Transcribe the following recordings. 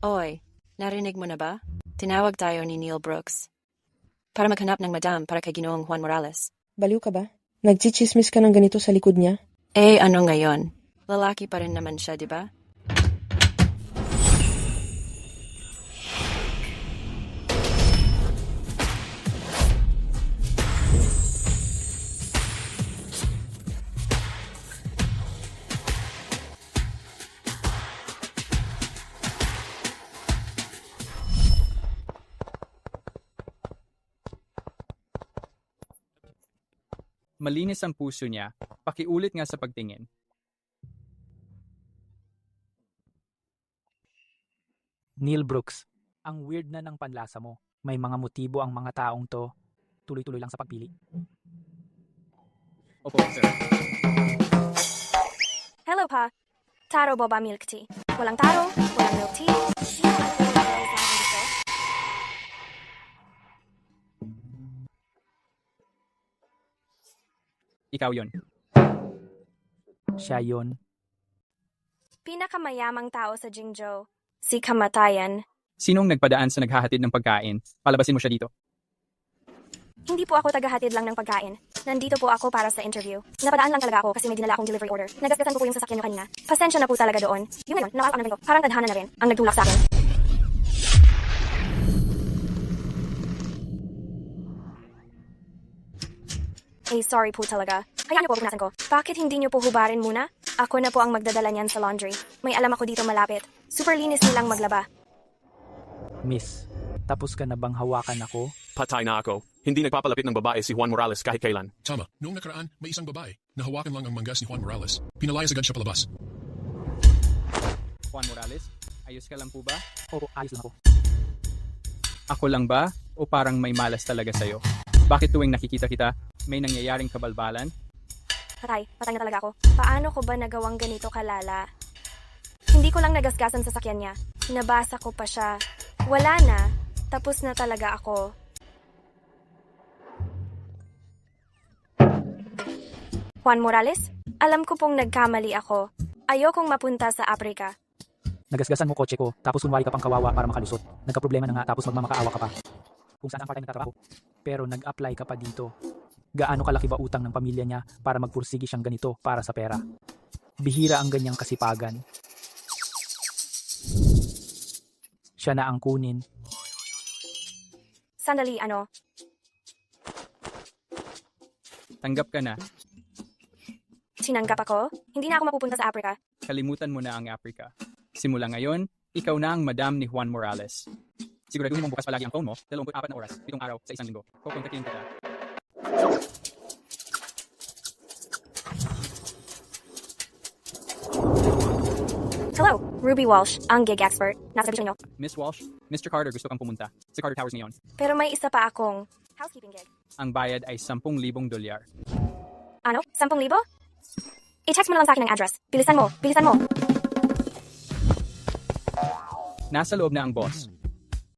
Oy, narinig mo na ba? Tinawag tayo ni Neil Brooks para maghanap ng madam para kay Ginoong Juan Morales. Baliw ka ba? Nagchichismis ka ng ganito sa likod niya? Eh, ano ngayon? Lalaki pa rin naman siya, di ba? Malinis ang puso niya, pakiulit nga sa pagtingin. Neil Brooks, ang weird na ng panlasa mo. May mga motibo ang mga taong to. Tuloy-tuloy lang sa pagpili. Opo, sir. Hello pa. Taro boba milk tea. Walang taro, walang milk tea. Sino ang nag-realize natin dito? Ikaw yon. Siya yon. Pinakamayamang tao sa Jingzhou. Si Kamatayan. Sinong nagpadaan sa naghahatid ng pagkain? Palabasin mo siya dito. Hindi po ako tagahatid lang ng pagkain. Nandito po ako para sa interview. Napadaan lang talaga ako kasi may dinala akong delivery order. Nagasgasan ko po yung sasakyan nyo kanina. Pasensya na po talaga doon. Yung ngayon, nakakaanan ko. Parang tadhana na rin ang nagtulak sa akin. Eh, sorry po talaga. Hayaan niyo po punasan ko. Bakit hindi niyo po hubarin muna? Ako na po ang magdadala niyan sa laundry. May alam ako dito malapit. Super linis nilang maglaba. Miss, tapos ka na bang hawakan ako? Patay na ako. Hindi nagpapalapit ng babae si Juan Morales kahit kailan. Tama, noong nakaraan, may isang babae. Nahawakan lang ang manggas ni Juan Morales. Pinalayas agad siya palabas. Juan Morales, ayos ka lang po ba? Oo, ayos lang ako. Ako lang ba? O parang may malas talaga sa'yo? Bakit tuwing nakikita kita, may nangyayaring kabalbalan? Patay na talaga ako. Paano ko ba nagawang ganito kalala? Hindi ko lang nagasgasan sa sakyan niya. Nabasa ko pa siya. Wala na. Tapos na talaga ako. Juan Morales, alam ko pong nagkamali ako. Ayokong mapunta sa Afrika. Nagasgasan mo kotse ko, tapos kunwari ka pang kawawa para makalusot. Nagkaproblema na nga, tapos magmamakaawa ka pa. Kung saan ang part-time na trabaho. Pero nag-apply ka pa dito. Gaano kalaki ba utang ng pamilya niya para magpursigi siyang ganito para sa pera? Bihira ang ganyang kasipagan. Siya na ang kunin. Sandali, ano? Tanggap ka na. Sinanggap ako? Hindi na ako mapupunta sa Afrika. Kalimutan mo na ang Africa. Simula ngayon, ikaw na ang madam ni Juan Morales. Siguraduhin mong bukas palagi ang phone mo, 24 na oras, 7 araw sa isang linggo. Kukontakin kita. Hello, Ruby Walsh, ang gig expert. Nasa service ninyo. Miss Walsh, Mr. Carter gusto kang pumunta. Sa Carter Towers ngayon. Pero may isa pa akong housekeeping gig. Ang bayad ay 10,000 dolyar. Ano? 10,000? I-text mo na lang sa akin ang address. Bilisan mo, bilisan mo. Nasa loob na ang boss.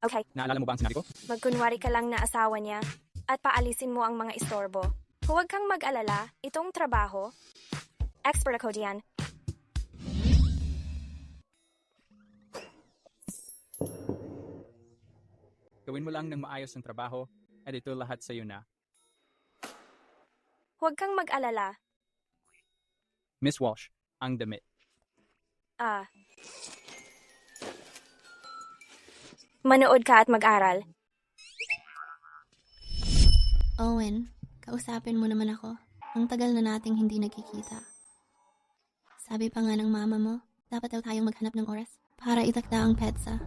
Okay, Naalala mo ba ang sinabi ko? magkunwari ka lang na asawa niya at paalisin mo ang mga istorbo. Huwag kang mag-alala, itong trabaho, expert ako diyan. Gawin mo lang ng maayos ng trabaho at ito lahat sa iyo na. Huwag kang mag-alala. Miss Walsh, ang damit. Manood ka at mag-aral. Owen, kausapin mo naman ako. Ang tagal na nating hindi nagkikita. Sabi pa nga ng mama mo, dapat daw tayong maghanap ng oras para itakda ang petsa.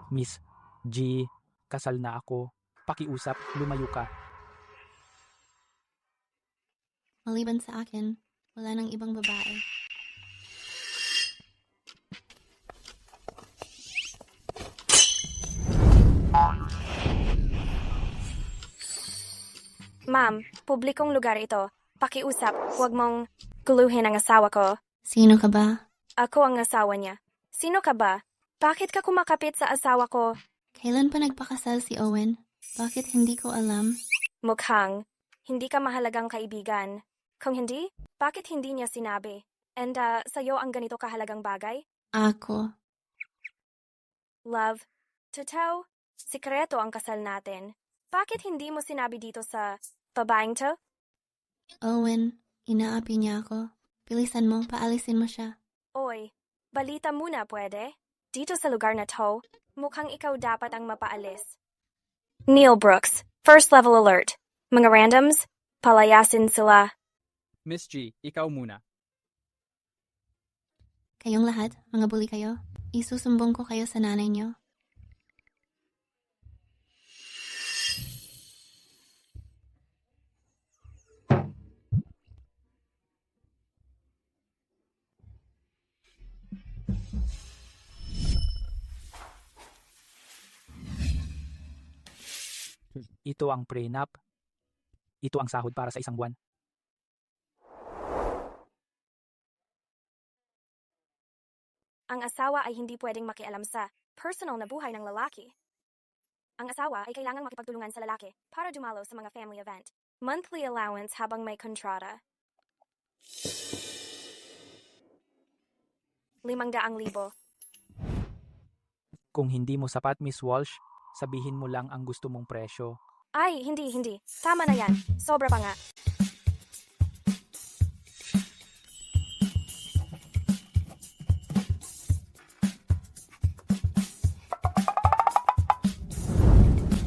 Miss G, kasal na ako. Pakiusap, lumayo ka. Maliban sa akin, wala nang ibang babae. Ma'am, publikong lugar ito. Pakiusap, huwag mong guluhin ang asawa ko. Sino ka ba? Ako ang asawa niya. Sino ka ba? Bakit ka kumakapit sa asawa ko? Kailan pa nagpakasal si Owen? Bakit hindi ko alam? Mukhang, hindi ka mahalagang kaibigan. Kung hindi, bakit hindi niya sinabi? And sa'yo ang ganito kahalagang bagay? Ako. Love, totoo, sikreto ang kasal natin. Bakit hindi mo sinabi dito sa babaeng to? Owen, inaapi niya ako. Bilisan mo, paalisin mo siya. Oy, balita muna pwede? Dito sa lugar na to, mukhang ikaw dapat ang mapaalis. Neil Brooks, first level alert. Mga randoms, palayasin sila. Miss G, ikaw muna. Kayong lahat, mga bully kayo. Isusumbong ko kayo sa nanay niyo. Ito ang prenup. Ito ang sahod para sa isang buwan. Ang asawa ay hindi pwedeng makialam sa personal na buhay ng lalaki. Ang asawa ay kailangang makipagtulungan sa lalaki para dumalo sa mga family event. Monthly allowance habang may kontrata. 500,000. Kung hindi mo sapat, Miss Walsh, sabihin mo lang ang gusto mong presyo. Ay, hindi. Tama na yan. Sobra pa nga.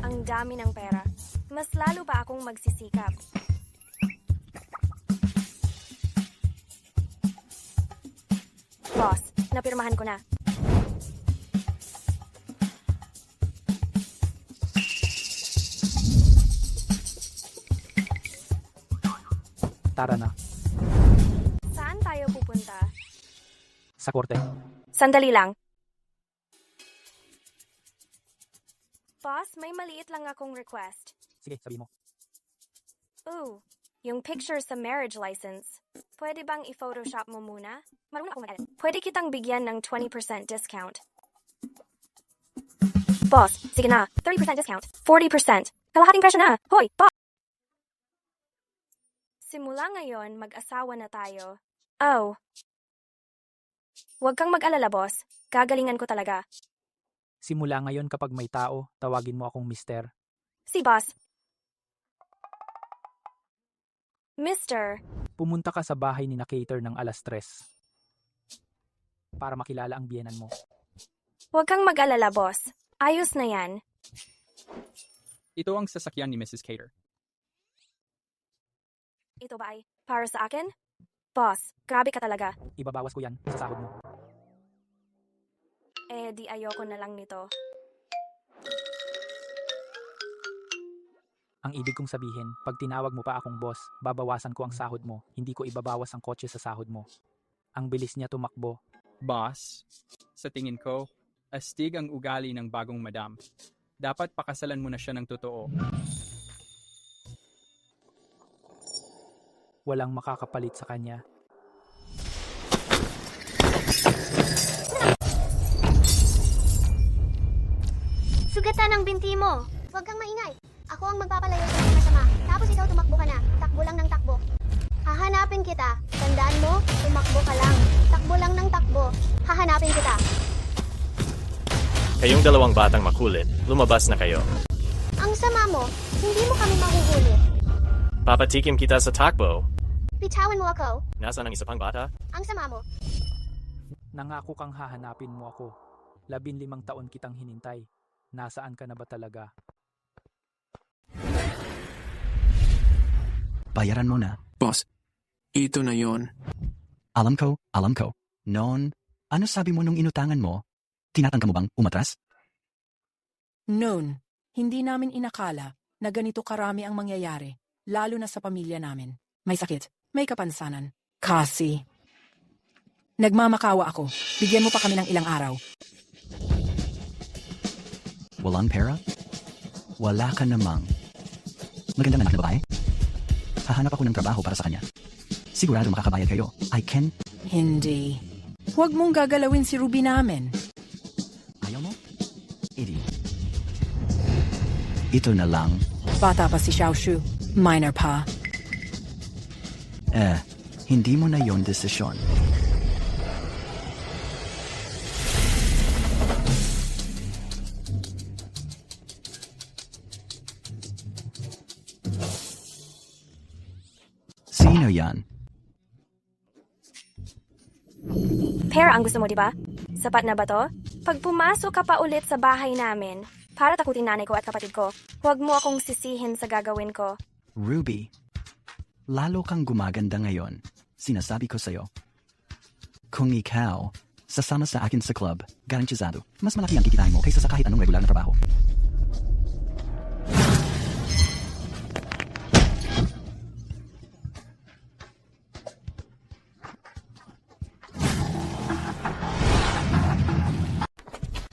Ang dami ng pera. Mas lalo pa akong magsisikap. Boss, napirmahan ko na. Tara na. Saan tayo pupunta? Sa korte. Sandali lang. Boss, may maliit lang akong request. Sige, sabi mo. Ooh, yung picture sa marriage license. Pwede bang i-photoshop mo muna? Marunong akong mag-edit. Pwede kitang bigyan ng 20% discount. Boss, sige na. 30% discount. 40%. Kalahating presyo na. Hoy, boss! Simula ngayon, mag-asawa na tayo. Oh. Huwag kang mag-alala, boss. Gagalingan ko talaga. Simula ngayon kapag may tao, tawagin mo akong mister. Si boss. Mister. Pumunta ka sa bahay ni na Cater ng alas 3. Para makilala ang biyenan mo. Huwag kang mag-alala, boss. Ayos na yan. Ito ang sasakyan ni Mrs. Cater. Ito ba ay para sa akin? Boss, grabe ka talaga. Ibabawas ko yan sa sahod mo. Eh, di ayoko na lang nito. Ang ibig kong sabihin, pag tinawag mo pa akong boss, babawasan ko ang sahod mo. Hindi ko ibabawas ang kotse sa sahod mo. Ang bilis niya tumakbo. Boss, sa tingin ko, astig ang ugali ng bagong madam. Dapat pakasalan mo na siya ng totoo. Walang makakapalit sa kanya. Sugatan ang binti mo. Huwag kang maingay. Ako ang magpapalayo sa mga masama. Tapos ikaw tumakbo ka na. Takbo lang ng takbo. Hahanapin kita. Tandaan mo, tumakbo ka lang. Takbo lang ng takbo. Hahanapin kita. Kayong dalawang batang makulit, lumabas na kayo. Ang sama mo, hindi mo kami mahuhuli. Papatikim kita sa takbo. Bitawan mo ako. Nasaan ang isa pang bata? Ang sama mo. Nangako kang hahanapin mo ako. 15 taon kitang hinintay. Nasaan ka na ba talaga? Bayaran mo na. Boss, ito na yon. Alam ko. Noon, ano sabi mo nung inutangan mo? Tinatangka mo bang umatras? Noon, hindi namin inakala na ganito karami ang mangyayari, lalo na sa pamilya namin. May sakit, may kapansanan. Kasi, nagmamakawa ako. Bigyan mo pa kami ng ilang araw. Walang pera? Wala ka namang magandang anak na babae? Hahanap ako ng trabaho para sa kanya. Sigurado makakabayad kayo. I can... Hindi. Huwag mong gagalawin si Ruby namin. Ayaw mo? Idi. Ito na lang. Bata pa si Xiaoshu. Minor pa. Hindi mo na yon desisyon. Sino yan? Pera ang gusto mo, di ba? Sapat na ba to? Pag pumasok ka pa ulit sa bahay namin, para takutin nanay ko at kapatid ko, huwag mo akong sisihin sa gagawin ko. Ruby, lalo kang gumaganda ngayon. Sinasabi ko sa'yo. Kung ikaw, sasama sa akin sa club, garantisado, mas malaki ang kikitain mo kaysa sa kahit anong regular na trabaho.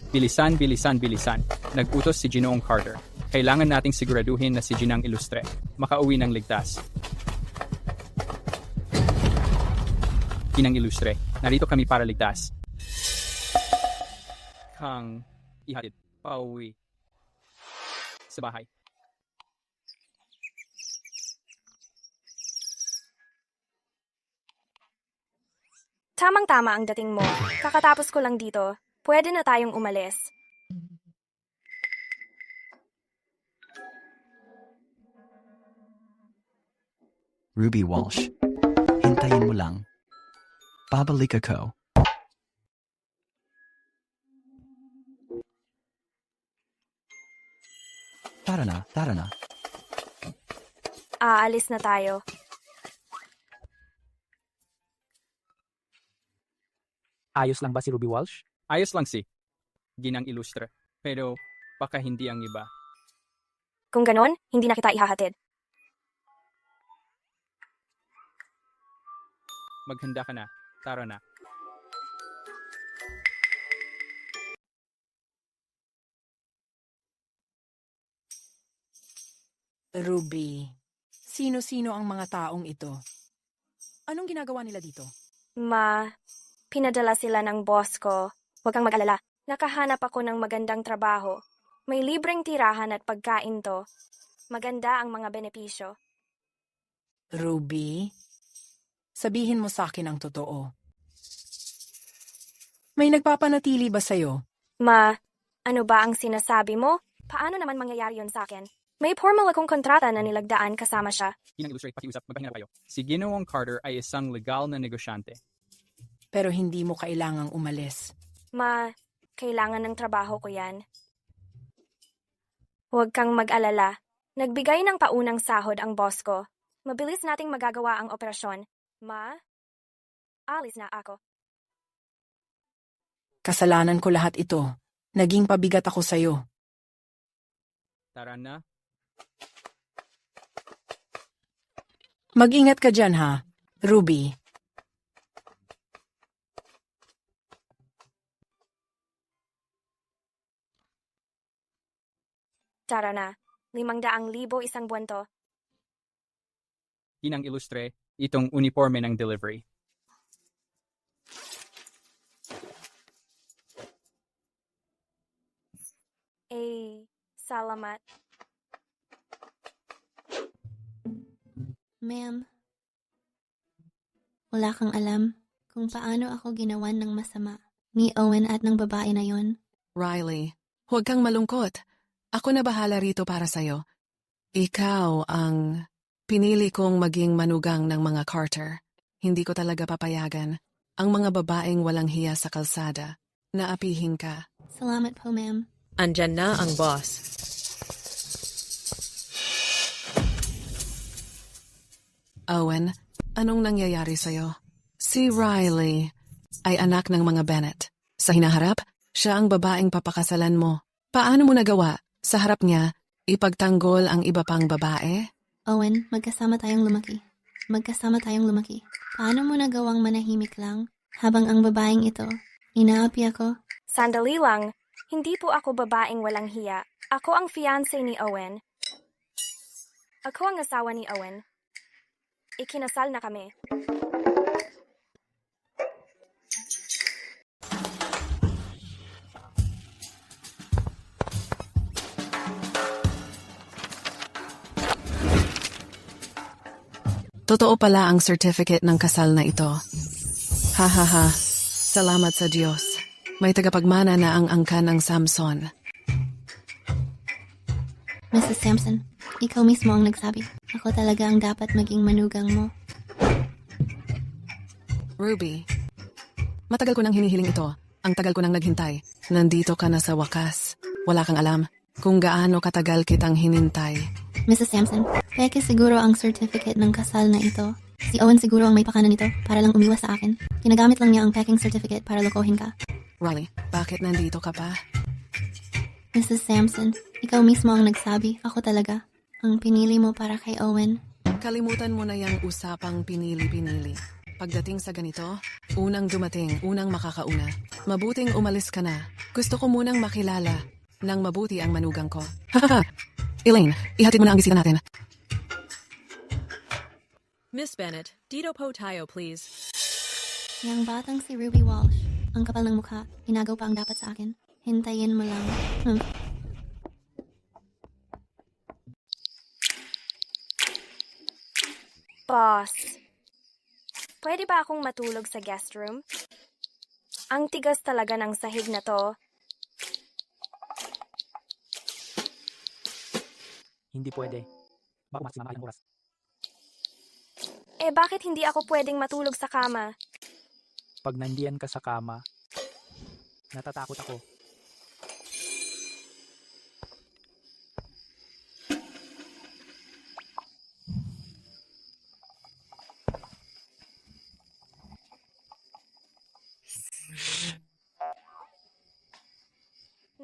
Bilisan, bilisan, bilisan. Nag-utos si Ginoong Carter. Kailangan nating siguraduhin na si Ginang Ilustre makauwi ng ligtas. Ginang Ilustre, narito kami para ligtas. Kang ihatid pauwi sa bahay. Tamang-tama ang dating mo. Kakatapos ko lang dito. Pwede na tayong umalis. Ruby Walsh, hintayin mo lang. Babalik ako. Tara na, tara na. Aalis na tayo. Ayos lang ba si Ruby Walsh? Ayos lang si Ginang Ilustre. Pero baka hindi ang iba. Kung ganon, hindi na kita ihahatid. Maghanda ka na. Tara na. Ruby, sino-sino ang mga taong ito? Anong ginagawa nila dito? Pinadala sila ng boss ko. Huwag kang mag-alala. Nakahanap ako ng magandang trabaho. May libreng tirahan at pagkain to. Maganda ang mga benepisyo. Ruby, sabihin mo sa akin ang totoo. May nagpapanatili ba sa'yo? Ano ba ang sinasabi mo? Paano naman mangyayari yun sa akin? May formal akong kontrata na nilagdaan kasama siya. Ginang Ilustre, pakiusap, magpahinga kayo. Si Ginoong Carter ay isang legal na negosyante. Pero hindi mo kailangang umalis. Kailangan ng trabaho ko yan. Huwag kang mag-alala. Nagbigay ng paunang sahod ang boss ko. Mabilis nating magagawa ang operasyon. Alis na ako. Kasalanan ko lahat ito. Naging pabigat ako sa'yo. Tara na. Mag-ingat ka dyan, ha, Ruby. Tara na. 500,000 isang buwan to. Ginang Ilustre, itong uniforme ng delivery. Salamat. Ma'am, wala kang alam kung paano ako ginawan ng masama ni Owen at ng babae na yon. Riley, huwag kang malungkot. Ako na bahala rito para sa'yo. Ikaw ang pinili kong maging manugang ng mga Carter. Hindi ko talaga papayagan ang mga babaeng walang hiya sa kalsada. Naapihin ka. Salamat po, ma'am. Andyan na ang boss. Owen, anong nangyayari sa'yo? Si Riley ay anak ng mga Bennett. Sa hinaharap, siya ang babaeng papakasalan mo. Paano mo nagawa? Sa harap niya, ipagtanggol ang iba pang babae? Owen, magkasama tayong lumaki. Paano mo nagawang manahimik lang habang ang babaeng ito, inaapi ako? Sandali lang. Hindi po ako babaeng walang hiya. Ako ang fiancé ni Owen. Ako ang asawa ni Owen. Ikinasal na kami. Totoo pala ang certificate ng kasal na ito. Ha ha ha. Salamat sa Diyos. May tagapagmana na ang angkan ng Samson. Mrs. Sampson, ikaw mismo ang nagsabi. Ako talaga ang dapat maging manugang mo. Ruby, matagal ko nang hinihiling ito. Ang tagal ko nang naghintay. Nandito ka na sa wakas. Wala kang alam kung gaano katagal kitang hinintay. Mrs. Sampson, peke siguro ang certificate ng kasal na ito. Si Owen siguro ang may pakana nito para lang umiwas sa akin. Ginagamit lang niya ang peking certificate para lokohin ka. Riley, bakit nandito ka pa? Mrs. Sampson, ikaw mismo ang nagsabi. Ako talaga. Ang pinili mo para kay Owen. Kalimutan mo na yung usapang pinili-pinili. Pagdating sa ganito, unang dumating, unang makakauna. Mabuting umalis ka na. Gusto ko munang makilala nang mabuti ang manugang ko. Hahaha! Elaine, ihatid mo na ang bisita natin. Miss Bennett, dito po tayo, please. Yang batang si Ruby Walsh. Ang kapal ng mukha. Inagaw pa ang dapat sa akin. Hintayin mo lang. Boss, pwede ba akong matulog sa guest room? Ang tigas talaga ng sahig na to. Hindi pwede. Baka masimama ang oras. Eh bakit hindi ako pwedeng matulog sa kama? Pag nandiyan ka sa kama, natatakot ako.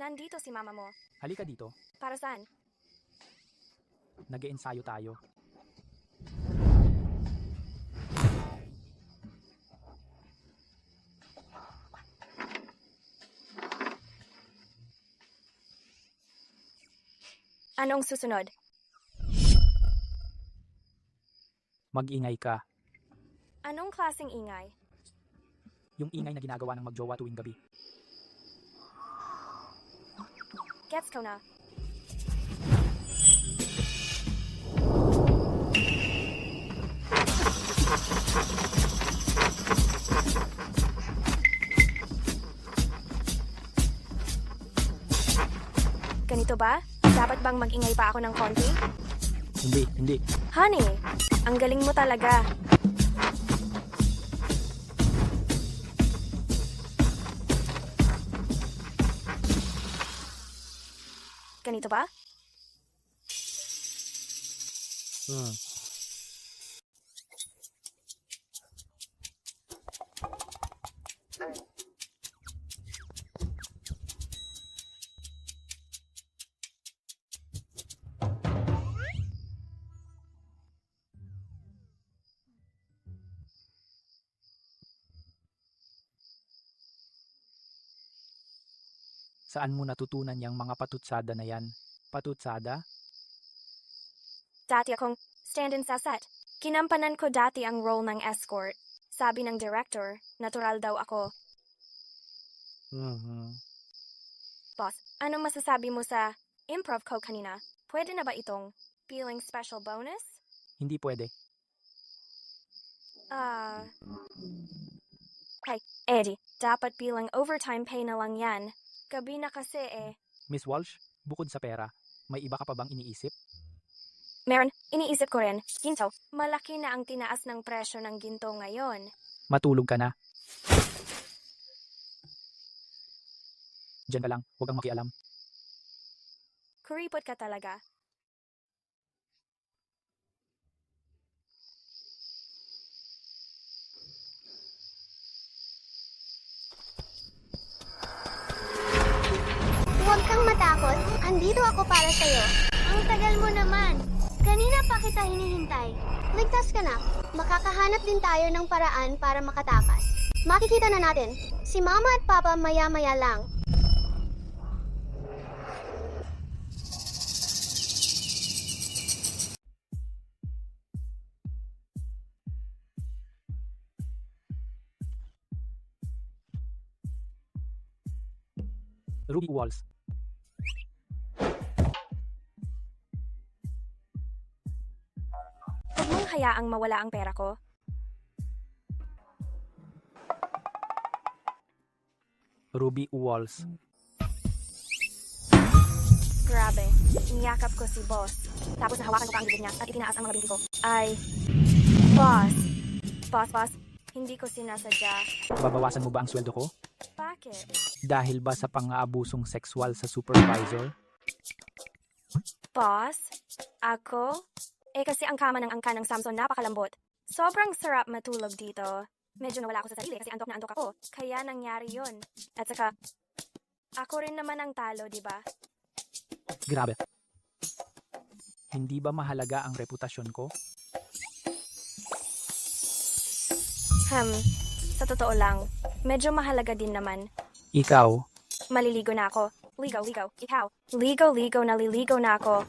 Nandito si mama mo. Halika dito. Para saan? Nag-eensayo tayo. Anong susunod? Mag-ingay ka. Anong klaseng ingay? Yung ingay na ginagawa ng magjowa tuwing gabi. Gets ko na. Ganito ba? Dapat bang mag-ingay pa ako ng konti? Hindi. Honey, ang galing mo talaga. Ganito ba? Saan mo natutunan yung mga patutsada na yan? Patutsada? Dati akong stand-in sa set. Kinampanan ko dati ang role ng escort. Sabi ng director, natural daw ako. Boss, anong masasabi mo sa improv ko kanina? Pwede na ba itong feeling special bonus? Hindi pwede. Hey, Eddie, dapat bilang overtime pay na lang yan. Gabi na kasi eh. Miss Walsh, bukod sa pera, may iba ka pa bang iniisip? Meron, iniisip ko rin. Ginto, malaki na ang tinaas ng presyo ng ginto ngayon. Matulog ka na. Diyan ka lang, huwag kang makialam. Kuripot ka talaga. Huwag kang matakot. Andito ako para sa'yo. Ang tagal mo naman. Kanina pa kita hinihintay. Ligtas ka na. Makakahanap din tayo ng paraan para makatakas. Makikita na natin. Si Mama at Papa maya-maya lang. Ruby Walsh. Huwag mong hayaang mawala ang pera ko. Ruby Walsh. Grabe, niyakap ko si boss. Tapos nahawakan ko pa ang bibig niya at itinaas ang mga binti ko. Ay, boss. Boss, Hindi ko sinasadya. Babawasan mo ba ang sweldo ko? Bakit? Dahil ba sa pang-aabusong sexual sa supervisor? Boss? Ako? Kasi ang kama ng angka ng Samson napakalambot. Sobrang sarap matulog dito. Medyo nawala ako sa sarili kasi antok na antok ako. Kaya nangyari yun. At saka, ako rin naman ang talo, di ba? Grabe. Hindi ba mahalaga ang reputasyon ko? Sa totoo lang, medyo mahalaga din naman. Ikaw, Maliligo na ako. Ligaw, ligaw. Ikaw. Ligaw, ligaw, naliligaw na ako.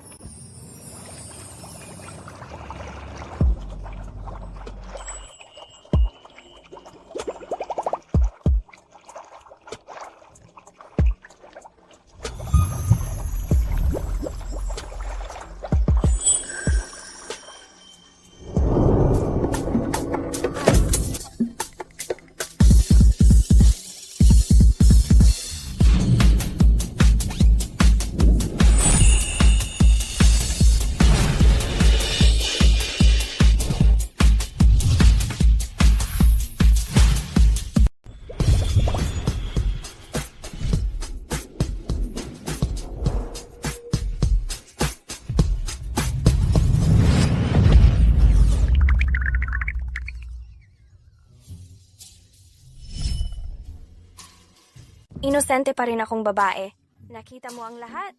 Inosente pa rin akong babae. Nakita mo ang lahat.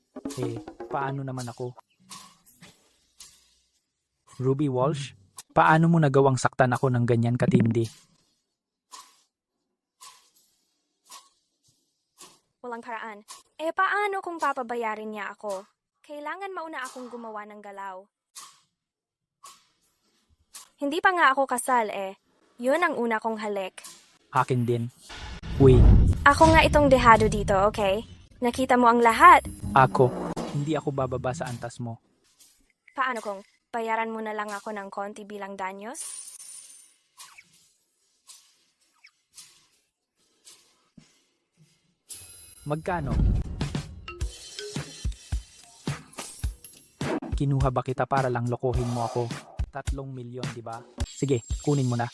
Paano naman ako? Ruby Walsh, paano mo nagawang saktan ako ng ganyan katindi? Walang paraan. Paano kung papabayarin niya ako? Kailangan mauna akong gumawa ng galaw. Hindi pa nga ako kasal Yun ang una kong halik. Akin din. Uy, Ako nga itong dehado dito, okay? Nakita mo ang lahat. hindi ako bababa sa antas mo. Paano kung bayaran mo na lang ako ng konti bilang danyos? Magkano? Kinuha ba kita para lang lokohin mo ako? 3 milyon, di ba? Sige, kunin mo na.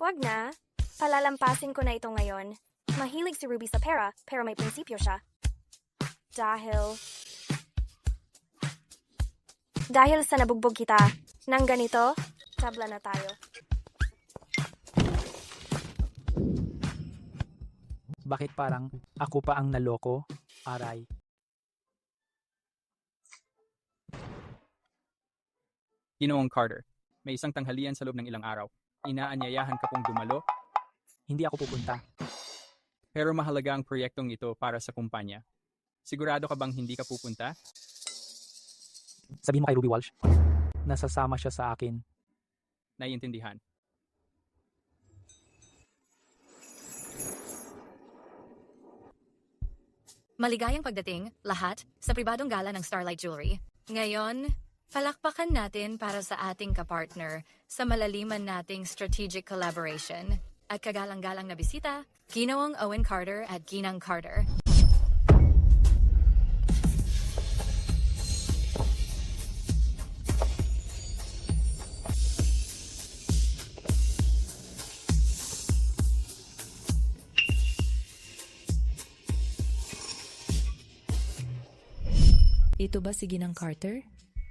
Wag na. Palalampasin ko na ito ngayon. Mahilig si Ruby sa pera, pero may prinsipyo siya. Dahil sa nabugbog kita, nang ganito, tabla na tayo. Bakit parang ako pa ang naloko? Aray. Ginoong Carter, may isang tanghalian sa loob ng ilang araw. Inaanyayahan ka pong dumalo, Hindi ako pupunta. pero mahalaga ang proyektong ito para sa kumpanya. Sigurado ka bang hindi ka pupunta? Sabihin mo kay Ruby Walsh, nasasama siya sa akin. Naiintindihan. Maligayang pagdating, lahat, sa pribadong gala ng Starlight Jewelry. Ngayon, palakpakan natin para sa ating kapartner sa malaliman nating strategic collaboration. At kagalang-galang na bisita, Ginoong Owen Carter at Ginang Carter. Ito ba si Ginang Carter?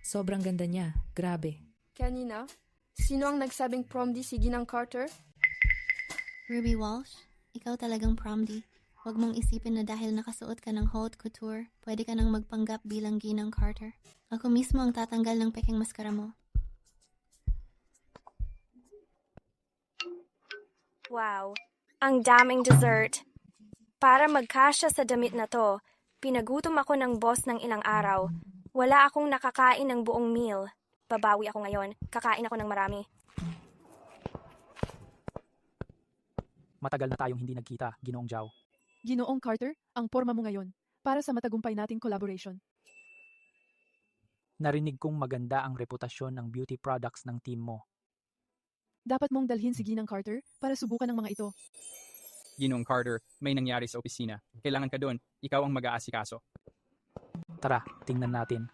Sobrang ganda niya. Grabe. Kanina, sino ang nagsabing prom-di si Ginang Carter? Ruby Walsh, ikaw talagang prom-di. Huwag mong isipin na dahil nakasuot ka ng haute couture, pwede ka nang magpanggap bilang Ginang Carter. Ako mismo ang tatanggal ng peking maskara mo. Wow, ang daming dessert. Para magkasya sa damit na to, pinagutom ako ng boss ng ilang araw. Wala akong nakakain ng buong meal. Babawi ako ngayon. Kakain ako ng marami. Matagal na tayong hindi nagkita, Ginoong Zhao. Ginoong Carter, ang porma mo ngayon para sa matagumpay nating collaboration. Narinig kong maganda ang reputasyon ng beauty products ng team mo. Dapat mong dalhin si Ginang Carter para subukan ang mga ito. Ginoong Carter, may nangyari sa opisina. Kailangan ka doon. Ikaw ang mag-aasikaso. Tara, tingnan natin.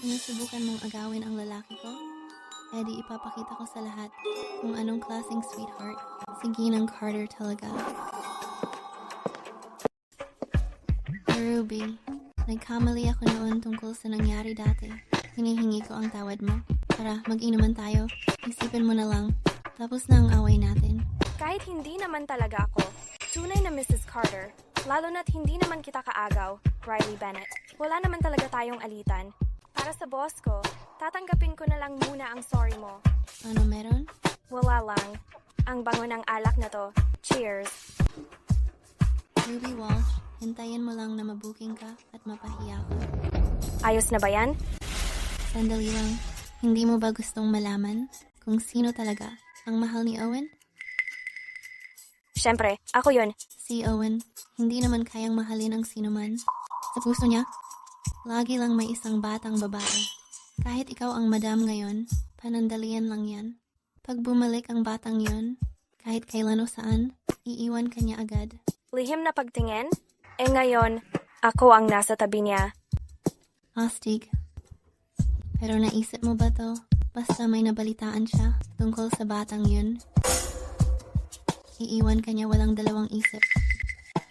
Sinusubukan mong agawin ang lalaki ko? Eh di ipapakita ko sa lahat kung anong klaseng sweetheart si Ginang Carter talaga. Ruby, nagkamali ako noon tungkol sa nangyari dati. Hinihingi ko ang tawad mo. Tara, mag-inuman tayo. Isipin mo na lang. Tapos na ang away natin. Kahit hindi naman talaga ako, tunay na Mrs. Carter, lalo na't hindi naman kita kaagaw, Riley Bennett. Wala naman talaga tayong alitan. Para sa boss ko, tatanggapin ko na lang muna ang sorry mo. Ano meron? Wala lang. Ang bango ng alak na to. Cheers! Ruby Walsh, hintayin mo lang na mabuking ka at mapahiya ko. Ayos na ba yan? Sandali lang. Hindi mo ba gustong malaman kung sino talaga ang mahal ni Owen? Siyempre, ako yun. Si Owen, hindi naman kayang mahalin ang sinuman. Sa puso niya, lagi lang may isang batang babae. Kahit ikaw ang madam ngayon, panandalian lang yan. Pag bumalik ang batang yon, kahit kailan o saan, iiwan ka niya agad. Lihim na pagtingin? Eh ngayon, ako ang nasa tabi niya. Astig. Pero naisip mo ba to? Basta may nabalitaan siya tungkol sa batang yun. Iiwan ka niya walang dalawang isip.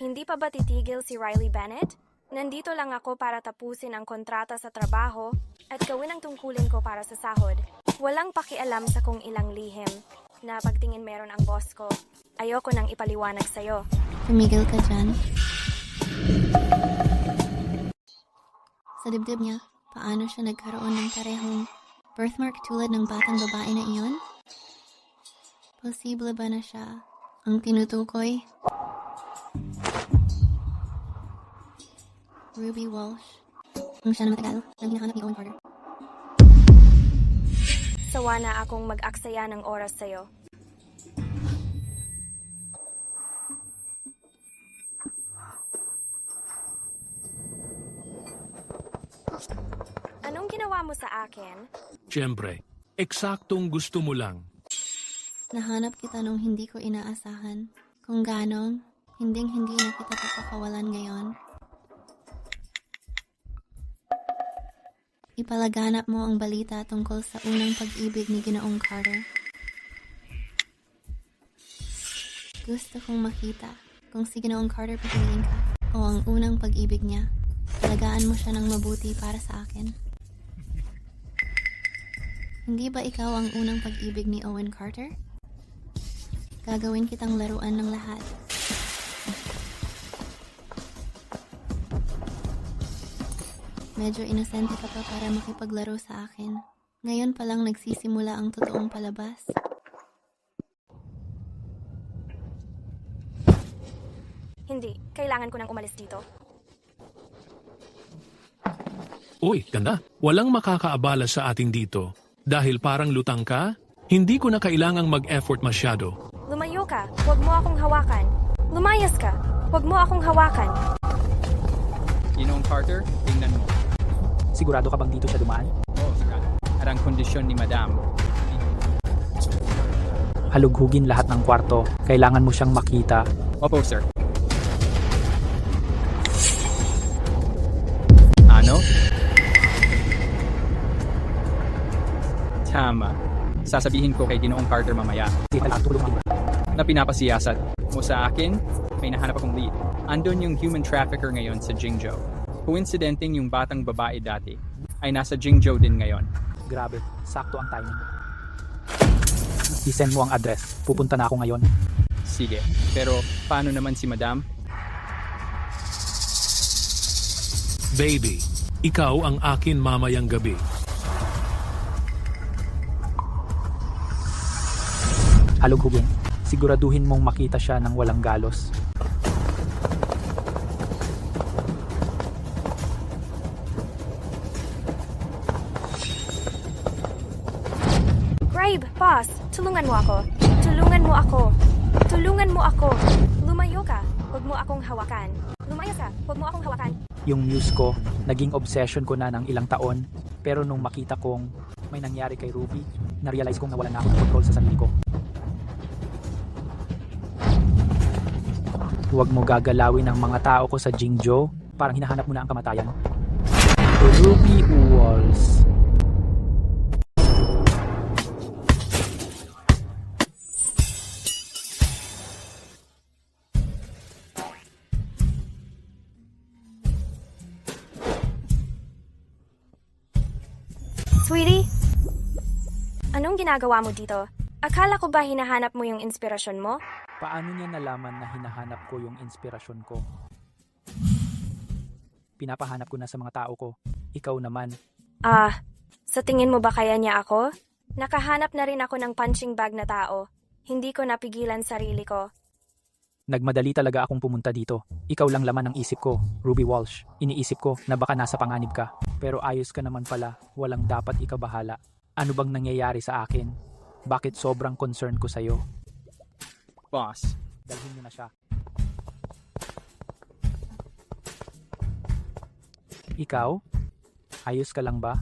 Hindi pa ba titigil si Riley Bennett? Nandito lang ako para tapusin ang kontrata sa trabaho at gawin ang tungkulin ko para sa sahod. Walang pakialam sa kung ilang lihim na pagtingin meron ang boss ko. Ayoko nang ipaliwanag sa'yo. Tumigil ka dyan. Sa dibdib niya, paano siya nagkaroon ng parehong birthmark tulad ng batang babae na iyon? Posible ba na siya ang tinutukoy? Ruby Walsh. Ang siya na matagal nang hinahanap ni Owen Carter. Sawa na akong mag-aksaya ng oras sa'yo. Anong ginawa mo sa akin? Siyempre, eksaktong gusto mo lang. Nahanap kita nung hindi ko inaasahan. Kung ganong, hinding-hindi na kita papakawalan ngayon. Ipalaganap mo ang balita tungkol sa unang pag-ibig ni Ginoong Carter. Gusto kong makita kung si Ginoong Carter pipiliin ka o ang unang pag-ibig niya. Alagaan mo siya ng mabuti para sa akin. Hindi ba ikaw ang unang pag-ibig ni Owen Carter? Gagawin kitang laruan ng lahat. Medyo inosente ka pa para makipaglaro sa akin. Ngayon pa lang nagsisimula ang totoong palabas. Hindi, kailangan ko nang umalis dito. Uy, ganda. Walang makakaabala sa ating dito. Dahil parang lutang ka, hindi ko na kailangang mag-effort masyado. Lumayo ka, huwag mo akong hawakan. Lumayas ka, huwag mo akong hawakan. Ginoong Carter, tingnan mo. Sigurado ka bang dito siya dumaan? Oo, sigurado. At ang kondisyon ni Madam. Halughugin lahat ng kwarto. Kailangan mo siyang makita. Opo, sir. Ano? Tama. Sasabihin ko kay Ginoong Carter mamaya. Na pinapasiyasat mo sa akin, may nahanap akong lead. Andun yung human trafficker ngayon sa Jingzhou. Coincidenting yung batang babae dati ay nasa Jingzhou din ngayon. Grabe, sakto ang timing. I-send mo ang address. Pupunta na ako ngayon. Sige, pero paano naman si Madam? Baby, ikaw ang akin mamayang gabi. Halughugin. Siguraduhin mong makita siya ng walang galos. Grabe, boss, tulungan mo ako. Tulungan mo ako. Tulungan mo ako. Lumayo ka, huwag mo akong hawakan. Lumayas ka, huwag mo akong hawakan. Yung news ko, naging obsession ko na ng ilang taon. Pero nung makita kong may nangyari kay Ruby, na-realize kong nawalan na ako ng control sa sarili ko. Huwag mo gagalawin ang mga tao ko sa Jingzhou. Parang hinahanap mo na ang kamatayan. Ruby Walls. Sweetie? Anong ginagawa mo dito? Akala ko ba hinahanap mo yung inspirasyon mo? Paano niya nalaman na hinahanap ko yung inspirasyon ko? Pinapahanap ko na sa mga tao ko. Ikaw naman. Sa tingin mo ba kaya niya ako? Nakahanap na rin ako ng punching bag na tao. Hindi ko napigilan sarili ko. Nagmadali talaga akong pumunta dito. Ikaw lang laman ng isip ko, Ruby Walsh. Iniisip ko na baka nasa panganib ka. Pero ayos ka naman pala, walang dapat ikabahala. Ano bang nangyayari sa akin? Bakit sobrang concern ko sa'yo? Boss, Dalhin mo na siya. Ikaw? Ayos ka lang ba?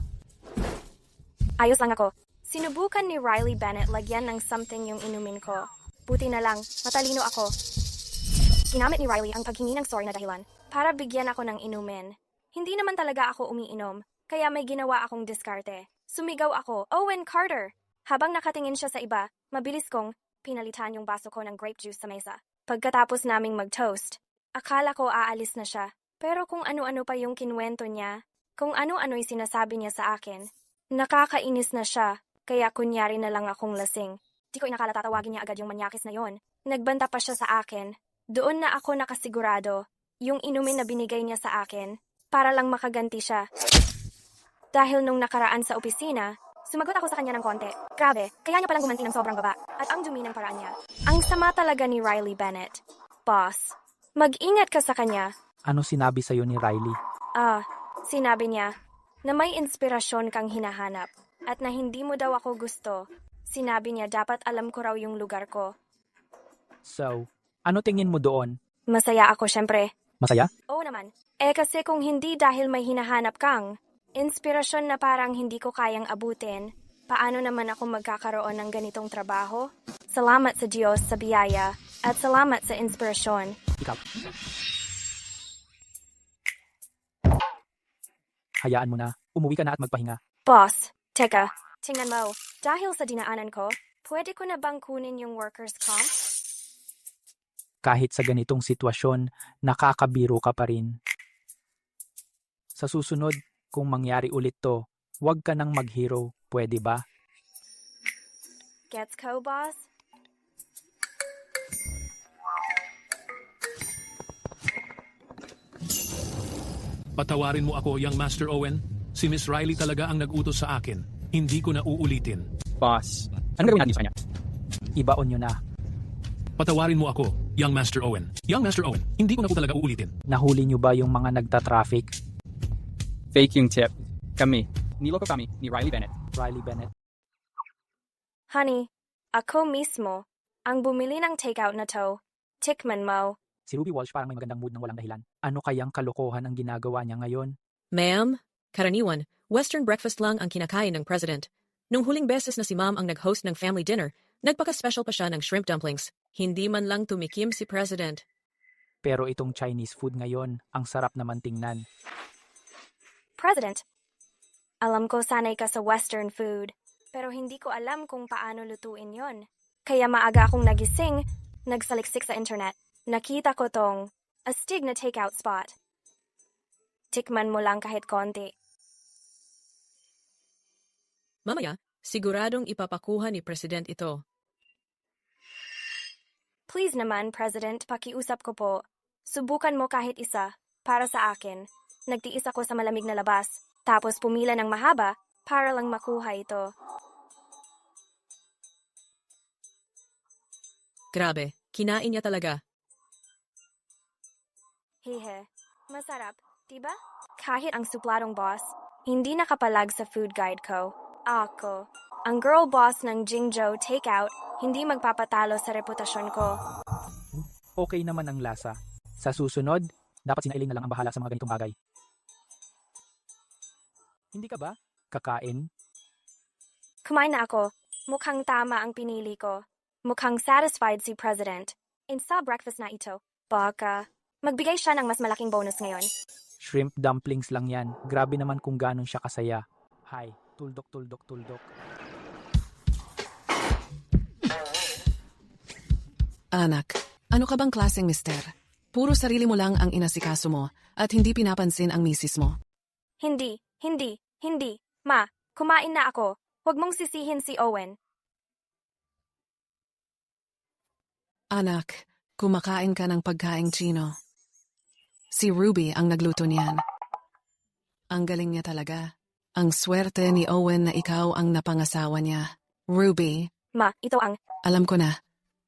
Ayos lang ako. Sinubukan ni Riley Bennett lagyan ng something yung inumin ko. Buti na lang, matalino ako. Ginamit ni Riley ang paghingi ng sorry na dahilan para bigyan ako ng inumin. Hindi naman talaga ako umiinom, kaya may ginawa akong diskarte. Sumigaw ako, Owen Carter! Habang nakatingin siya sa iba, mabilis kong pinalitan yung baso ko ng grape juice sa mesa. Pagkatapos naming mag-toast, akala ko aalis na siya. Pero kung ano-ano pa yung kinwento niya, kung ano-ano'y sinasabi niya sa akin, nakakainis na siya, kaya kunyari na lang akong lasing. Di ko inakala tatawagin niya agad yung manyakis na yon. Nagbanta pa siya sa akin. Doon na ako nakasigurado, yung inumin na binigay niya sa akin, para lang makaganti siya. Dahil nung nakaraan sa opisina, sumagot ako sa kanya ng konti. Grabe, kaya niya palang gumanti ng sobrang baba, at ang dumi ng paraan niya. Ang sama talaga ni Riley Bennett. Boss, mag-ingat ka sa kanya. Ano sinabi sa'yo ni Riley? Sinabi niya na may inspirasyon kang hinahanap at na hindi mo daw ako gusto. Sinabi niya dapat alam ko raw yung lugar ko. So, ano tingin mo doon? Masaya ako syempre. Masaya? Oo naman. Kasi kung hindi dahil may hinahanap kang inspirasyon na parang hindi ko kayang abutin, paano naman ako magkakaroon ng ganitong trabaho? Salamat sa Diyos sa biyaya at salamat sa inspirasyon. Ikaw. Hayaan mo na. Umuwi ka na at magpahinga. Boss, teka, tingnan mo. Dahil sa dinaanan ko, pwede ko na bang kunin yung workers' comp? Kahit sa ganitong sitwasyon, nakakabiro ka pa rin. Sa susunod, kung mangyari ulit to, huwag ka nang mag-hero, pwede ba? Gets ko, boss? Patawarin mo ako, young Master Owen. Si Miss Riley talaga ang nag-utos sa akin. Hindi ko na uulitin. Boss, ano gawin natin sa kanya? Ibaon nyo na. Patawarin mo ako, young Master Owen. Young Master Owen, hindi ko na po talaga uulitin. Nahuli nyo ba yung mga nagta-traffic? Fake yung tip. Kami, niloko kami ni Riley Bennett. Riley Bennett. Honey, ako mismo ang bumili ng takeout na to. Tikman mo. Si Ruby Walsh parang may magandang mood ng walang dahilan. Ano kayang kalokohan ang ginagawa niya ngayon? Ma'am, karaniwan, Western breakfast lang ang kinakain ng President. Nung huling beses na si Ma'am ang nag-host ng family dinner, nagpaka-special pa siya ng shrimp dumplings. Hindi man lang tumikim si President. Pero itong Chinese food ngayon, ang sarap naman tingnan. President, alam ko sanay ka sa Western food, pero hindi ko alam kung paano lutuin yon. Kaya maaga akong nagising, nagsaliksik sa internet. Nakita ko tong astig na takeout spot. Tikman mo lang kahit konti. Mamaya, siguradong ipapakuha ni President ito. Please naman, President, pakiusap ko po. Subukan mo kahit isa, para sa akin. Nagtiis ako sa malamig na labas, tapos pumila ng mahaba, para lang makuha ito. Grabe, kinain niya talaga. Hehe, masarap, diba? Kahit ang supladong boss, hindi nakapalag sa food guide ko. Ako, ang girl boss ng Jingzhou Takeout, hindi magpapatalo sa reputasyon ko. Okay naman ang lasa. Sa susunod, dapat sinailing na lang ang bahala sa mga ganitong bagay. Hindi ka ba? Kakain? Kumain na ako. Mukhang tama ang pinili ko. Mukhang satisfied si President. And sa breakfast na ito, baka Magbigay siya ng mas malaking bonus ngayon. Shrimp dumplings lang yan. Grabe naman kung ganon siya kasaya. Hi, tuldok, tuldok, tuldok. Anak, ano ka bang klaseng mister? Puro sarili mo lang ang inasikaso mo at hindi pinapansin ang misis mo. Hindi. Ma, kumain na ako. Huwag mong sisihin si Owen. Anak, kumakain ka ng pagkaing Chino. Si Ruby ang nagluto niyan. Ang galing niya talaga. Ang swerte ni Owen na ikaw ang napangasawa niya. Ruby. Ma, ito ang... Alam ko na.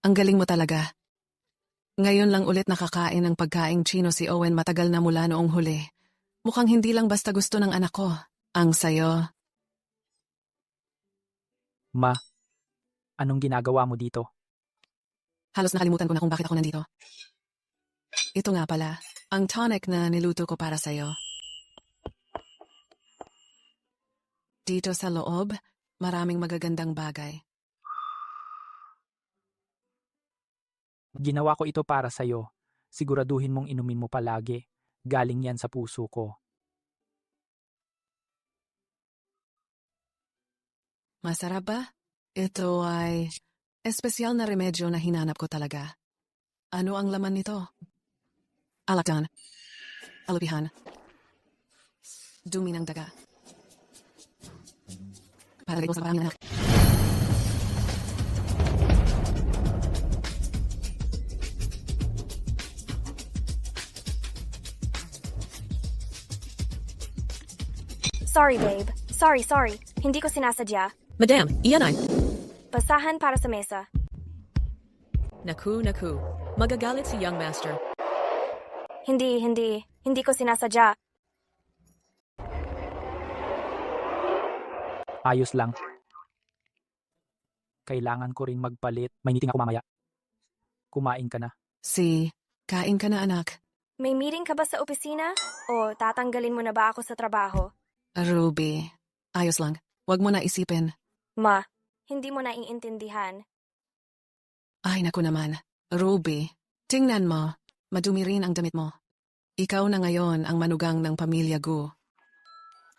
Ang galing mo talaga. Ngayon lang ulit nakakain ng pagkaing Chino si Owen, matagal na mula noong huli. Mukhang hindi lang basta gusto ng anak ko. Ang sayo. Ma, anong ginagawa mo dito? Halos nakalimutan ko na kung bakit ako nandito. Ito nga pala, ang tonic na niluto ko para sa'yo. Dito sa loob, maraming magagandang bagay. Ginawa ko ito para sa'yo. Siguraduhin mong inumin mo palagi. Galing yan sa puso ko. Masarap ba? Ito ay espesyal na remedyo na hinanap ko talaga. Ano ang laman nito? Alakdan. Alupihan. Dumi ng daga. Para rin ko sa pangin anak. Sorry, babe. Sorry. Hindi ko sinasadya. Madam, iyan ay. Basahan para sa mesa. Naku. Magagalit si Young Master. Hindi ko sinasadya. Ayos lang. Kailangan ko ring magpalit. May meeting ako mamaya. Kumain ka na. Kain ka na anak. May meeting ka ba sa opisina? O tatanggalin mo na ba ako sa trabaho? Ruby, ayos lang. Huwag mo na isipin. Ma, hindi mo na iintindihan. Ay naku naman. Ruby, tingnan mo. Madumi rin ang damit mo. Ikaw na ngayon ang manugang ng pamilya Gu.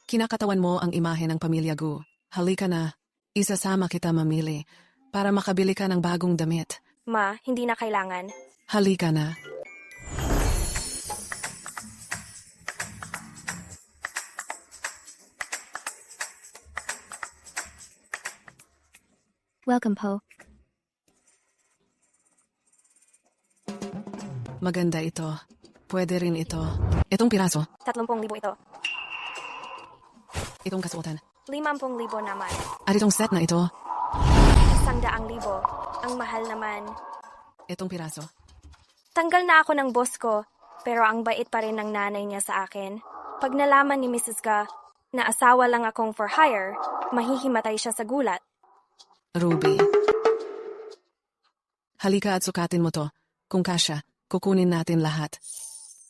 Kinakatawan mo ang imahe ng pamilya Gu. Halika na. Isasama kita mamili para makabili ka ng bagong damit. Ma, hindi na kailangan. Halika na. Welcome po. Maganda ito. Pwede rin ito. Itong piraso. 30,000 ito. Itong kasuotan. 50,000 naman. At itong set na ito. 100,000. Ang mahal naman. Itong piraso. Tanggal na ako ng boss ko, pero ang bait pa rin ng nanay niya sa akin. Pag nalaman ni Mrs. Ga na asawa lang akong for hire, mahihimatay siya sa gulat. Ruby. Halika at sukatin mo to. Kung kasya, kukunin natin lahat.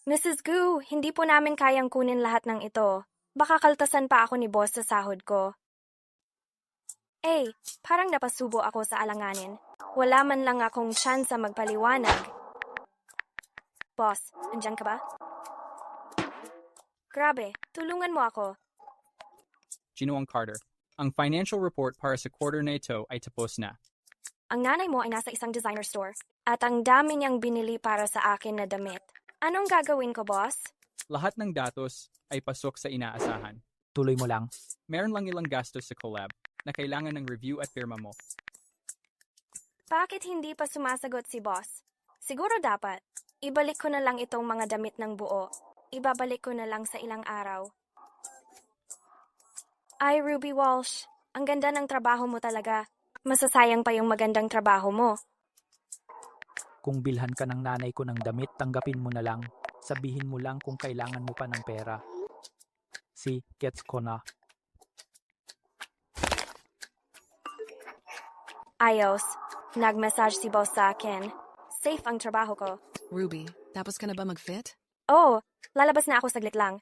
Mrs. Gu, hindi po namin kayang kunin lahat ng ito. Baka kaltasan pa ako ni boss sa sahod ko. Parang napasubo ako sa alanganin. Wala man lang akong tsansa magpaliwanag. Boss, andyan ka ba? Grabe, tulungan mo ako. Ginoong Carter, ang financial report para sa quarter na ito ay tapos na. Ang nanay mo ay nasa isang designer store at ang dami niyang binili para sa akin na damit. Anong gagawin ko, boss? Lahat ng datos ay pasok sa inaasahan. Tuloy mo lang. Meron lang ilang gastos sa collab na kailangan ng review at pirma mo. Bakit hindi pa sumasagot si boss? Siguro dapat. Ibalik ko na lang itong mga damit ng buo. Ibabalik ko na lang sa ilang araw. Ay, Ruby Walsh, ang ganda ng trabaho mo talaga. Masasayang pa yung magandang trabaho mo. Kung bilhan ka ng nanay ko ng damit, tanggapin mo na lang. Sabihin mo lang kung kailangan mo pa ng pera. Gets ko na. Ayos. Nag-message si boss sa akin. Safe ang trabaho ko. Ruby, tapos ka na ba mag-fit? Oo, lalabas na ako saglit lang.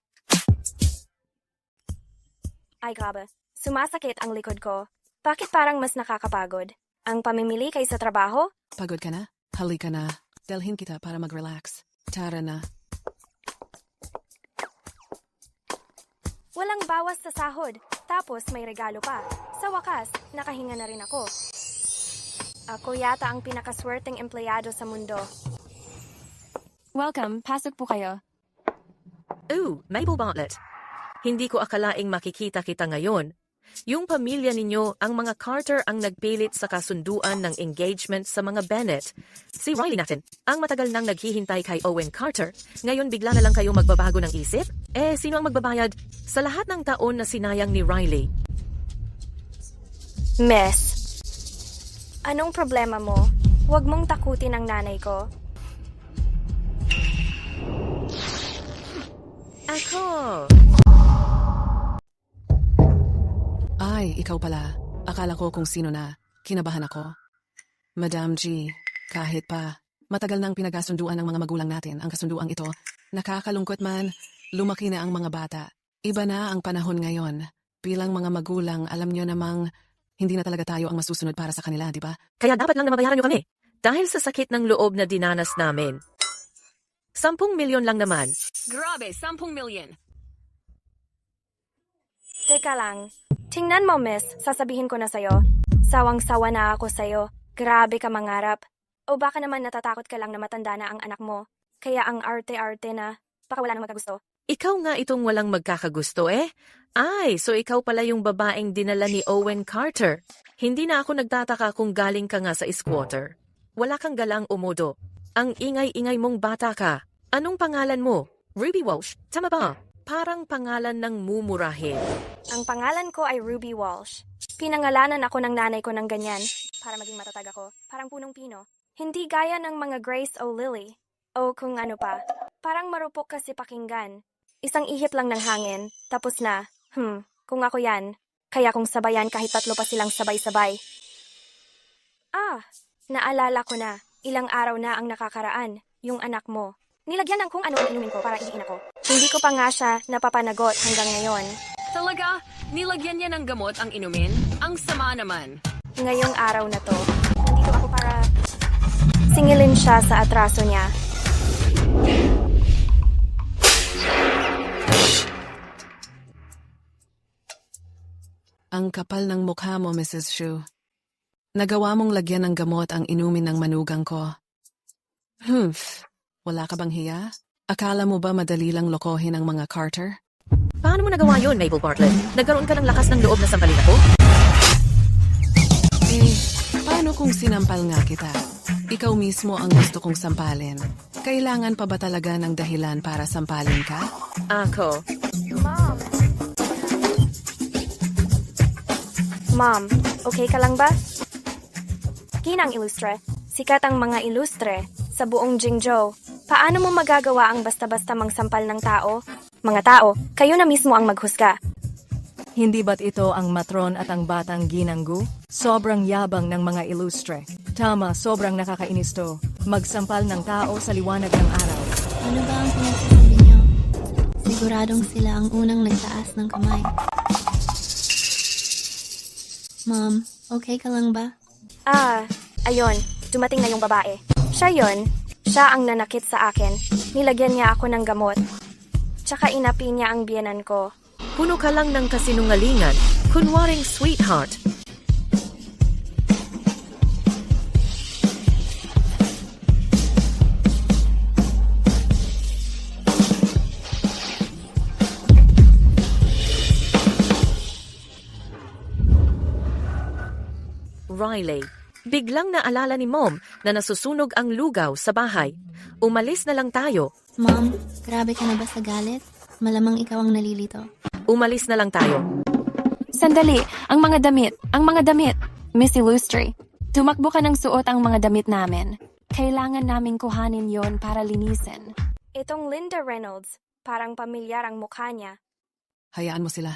Ay grabe, sumasakit ang likod ko. Bakit parang mas nakakapagod? Ang pamimili kaysa trabaho? Pagod ka na? Halika na. Dalhin kita para mag-relax. Tara na. Walang bawas sa sahod. Tapos may regalo pa. Sa wakas, nakahinga na rin ako. Ako yata ang pinakaswerteng empleyado sa mundo. Welcome, pasok po kayo. Mabel Bartlett. Hindi ko akalaing makikita kita ngayon. Yung pamilya ninyo, ang mga Carter ang nagpilit sa kasunduan ng engagement sa mga Bennett. Si Riley natin, ang matagal nang naghihintay kay Owen Carter. Ngayon bigla na lang kayo magbabago ng isip? Sino ang magbabayad sa lahat ng taon na sinayang ni Riley? Miss, anong problema mo? Huwag mong takutin ang nanay ko. Ako! Ay, ikaw pala. Akala ko kung sino na. Kinabahan ako. Madam G, kahit pa, matagal nang pinagasunduan ng mga magulang natin ang kasunduang ito. Nakakalungkot man, lumaki na ang mga bata. Iba na ang panahon ngayon. Bilang mga magulang, alam nyo namang hindi na talaga tayo ang masusunod para sa kanila, di ba? Kaya dapat lang na mabayaran nyo kami. Dahil sa sakit ng loob na dinanas namin. 10 milyon lang naman. Grabe, 10 milyon. Teka lang. Tingnan mo, miss. Sasabihin ko na sa'yo. Sawang-sawa na ako sa'yo. Grabe ka mangarap. O baka naman natatakot ka lang na matanda na ang anak mo. Kaya ang arte-arte na. Baka wala nang magkagusto. Ikaw nga itong walang magkakagusto Ay, so ikaw pala yung babaeng dinala ni Owen Carter. Hindi na ako nagtataka kung galing ka nga sa squatter. Wala kang galang umudo. Ang ingay-ingay mong bata ka. Anong pangalan mo? Ruby Walsh, tama ba? Parang pangalan ng mumurahin. Ang pangalan ko ay Ruby Walsh. Pinangalanan ako ng nanay ko ng ganyan para maging matatag ako. Parang punong-pino. Hindi gaya ng mga Grace o Lily. O kung ano pa. Parang marupok kasi pakinggan. Isang ihip lang ng hangin. Tapos na. Kung ako yan. Kaya kung sabayan kahit 3 pa silang sabay-sabay. Naalala ko na. Ilang araw na ang nakakaraan. Yung anak mo. Nilagyan ng kung ano ang inumin ko para idiin ako. Hindi ko pa nga siya napapanagot hanggang ngayon. Talaga? Nilagyan niya ng gamot ang inumin? Ang sama naman. Ngayong araw na to, nandito ako para singilin siya sa atraso niya. Ang kapal ng mukha mo, Mrs. Shu. Nagawa mong lagyan ng gamot ang inumin ng manugang ko. Wala ka bang hiya? Akala mo ba madali lang lokohin ang mga Carter? Paano mo nagawa yun, Mabel Bartlett? Nagkaroon ka ng lakas ng loob na sampalin ako? Paano kung sinampal nga kita? Ikaw mismo ang gusto kong sampalin. Kailangan pa ba talaga ng dahilan para sampalin ka? Ako. Mom, okay ka lang ba? Ginang ilustre. Sikat ang mga ilustre sa buong Jingzhou. Paano mo magagawa ang basta-basta mangsampal ng tao? Mga tao, kayo na mismo ang maghusga. Hindi ba't ito ang matron at ang batang ginanggu? Sobrang yabang ng mga ilustre. Tama, sobrang nakakainis to. Magsampal ng tao sa liwanag ng araw. Ano ba ang pinagsasabi niyo? Siguradong sila ang unang nagtaas ng kamay. Mom, okay ka lang ba? Ayun, dumating na yung babae. Siya yon. Siya ang nanakit sa akin. Nilagyan niya ako ng gamot. Tsaka inapi niya ang biyenan ko. Puno ka lang ng kasinungalingan. Kunwaring sweetheart. Riley, biglang naalala ni Mom na nasusunog ang lugaw sa bahay. Umalis na lang tayo. Mom, grabe ka na ba sa galit? Malamang ikaw ang nalilito. Umalis na lang tayo. Sandali, ang mga damit. Miss Illustre, tumakbo ka ng suot ang mga damit namin. Kailangan naming kuhanin yon para linisin. Itong Linda Reynolds, parang pamilyar ang mukha niya. Hayaan mo sila.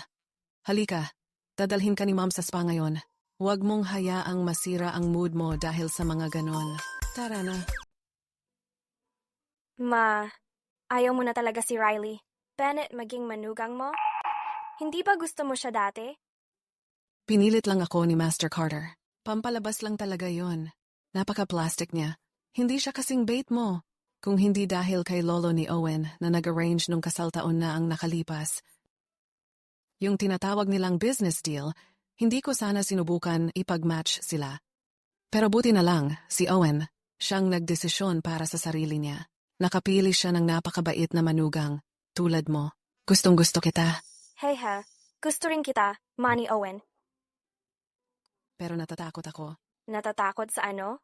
Halika, dadalhin ka ni Mom sa spa ngayon. Huwag mong hayaang masira ang mood mo dahil sa mga ganon. Tara na. Ma, ayaw mo na talaga si Riley. Bennett maging manugang mo? Hindi ba gusto mo siya dati? Pinilit lang ako ni Master Carter. Pampalabas lang talaga yon. Napaka-plastic niya. Hindi siya kasing bait mo. Kung hindi dahil kay lolo ni Owen na nag-arrange nung kasal taon na ang nakalipas. Yung tinatawag nilang business deal, hindi ko sana sinubukan ipag-match sila. Pero buti na lang, si Owen, siyang nagdesisyon para sa sarili niya. Nakapili siya ng napakabait na manugang, tulad mo. Gustong-gusto kita. Hey ha, gusto rin kita, Manny Owen. Pero natatakot ako. Natatakot sa ano?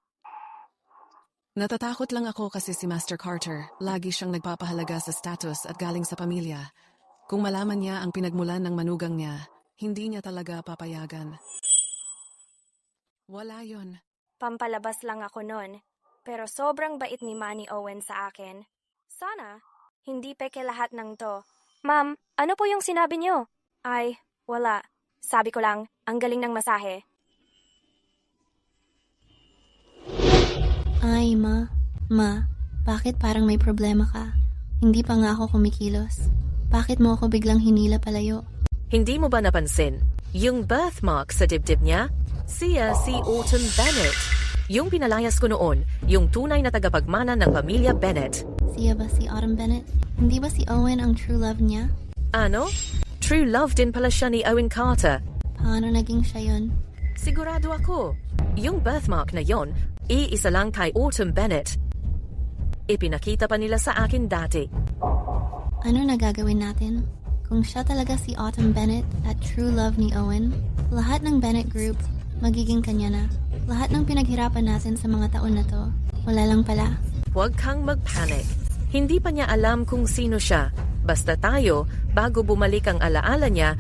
Natatakot lang ako kasi si Master Carter, lagi siyang nagpapahalaga sa status at galing sa pamilya. Kung malaman niya ang pinagmulan ng manugang niya, hindi niya talaga papayagan. Wala yon. Pampalabas lang ako nun. Pero sobrang bait ni Manny Owen sa akin. Sana, hindi peke lahat ng to. Ma'am, ano po yung sinabi niyo? Ay, wala. Sabi ko lang, ang galing ng masahe. Ay, Ma, bakit parang may problema ka? Hindi pa nga ako kumikilos. Bakit mo ako biglang hinila palayo? Hindi mo ba napansin? Yung birthmark sa dibdib niya? Siya si Autumn Bennett. Yung pinalayas ko noon, yung tunay na tagapagmana ng pamilya Bennett. Siya ba si Autumn Bennett? Hindi ba si Owen ang true love niya? Ano? True love din pala siya ni Owen Carter. Paano naging siya yun? Sigurado ako. Yung birthmark na yon, iisa lang kay Autumn Bennett. Ipinakita pa nila sa akin dati. Ano na gagawin natin? Kung siya talaga si Autumn Bennett at true love ni Owen, lahat ng Bennett Group magiging kanya na. Lahat ng pinaghirapan natin sa mga taon na to, wala lang pala. Huwag kang magpanic. Hindi pa niya alam kung sino siya. Basta tayo, bago bumalik ang alaala niya,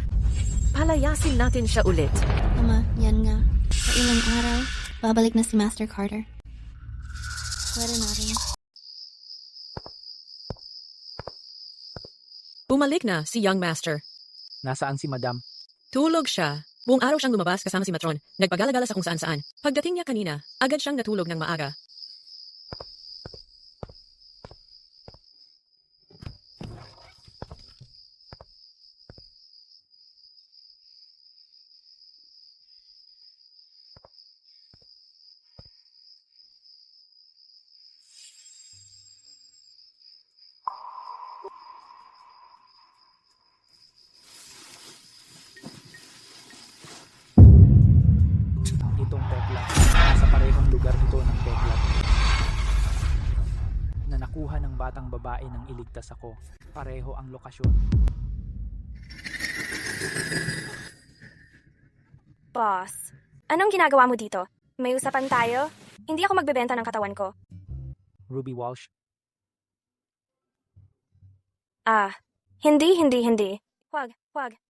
palayasin natin siya ulit. Ama, yan nga. Sa ilang araw, babalik na si Master Carter. Pwede natin. Bumalik na si Young Master. Nasaan si Madam? Tulog siya. Buong araw siyang lumabas kasama si Matron. Nagpagalagala sa kung saan-saan. Pagdating niya kanina, agad siyang natulog ng maaga. Itong peklat, nasa parehong lugar ito ng peklat na nakuha ng batang babae nang iligtas ako. Pareho ang lokasyon. Boss, anong ginagawa mo dito? May usapan tayo? Hindi ako magbebenta ng katawan ko. Ruby Walsh, Hindi. Huwag.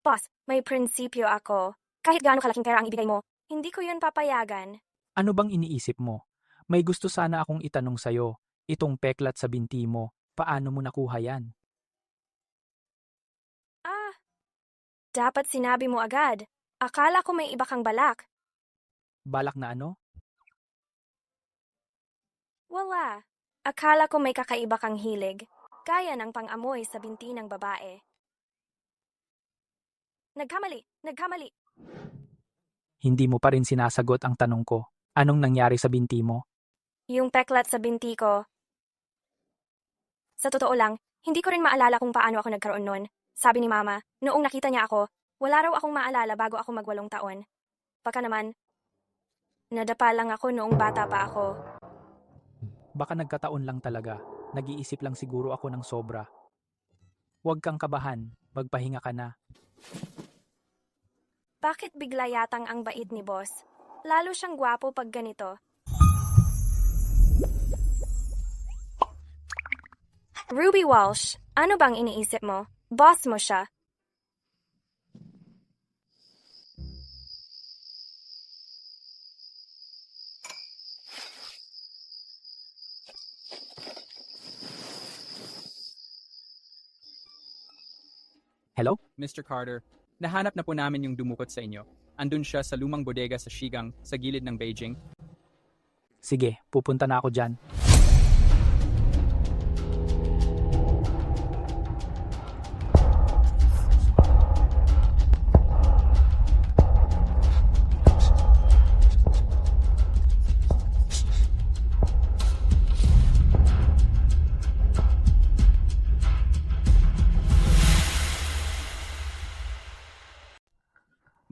Boss, may prinsipyo ako. Kahit gaano kalaking pera ang ibigay mo, hindi ko yun papayagan. ano bang iniisip mo? May gusto sana akong itanong sa'yo. Itong peklat sa binti mo, paano mo nakuha yan? Dapat sinabi mo agad. Akala ko may iba kang balak. Balak na ano? Wala. Akala ko may kakaiba kang hilig. Gaya ng pang-amoy sa binti ng babae. Nagkamali. Hindi mo pa rin sinasagot ang tanong ko. Anong nangyari sa binti mo? Yung peklat sa binti ko. Sa totoo lang, hindi ko rin maalala kung paano ako nagkaroon nun. Sabi ni Mama, noong nakita niya ako, wala raw akong maalala bago ako mag-8 taon. Baka naman, nadapa lang ako noong bata pa ako. Baka nagkataon lang talaga. Nag-iisip lang siguro ako ng sobra. Huwag kang kabahan. Magpahinga ka na. Bakit bigla yatang ang bait ni Boss? Lalo siyang gwapo pag ganito. Ruby Walsh, ano bang iniisip mo? Boss mo siya. Hello? Mr. Carter, nahanap na po namin yung dumukot sa inyo. Andun siya sa lumang bodega sa Shigang, sa gilid ng Beijing. Sige, pupunta na ako dyan.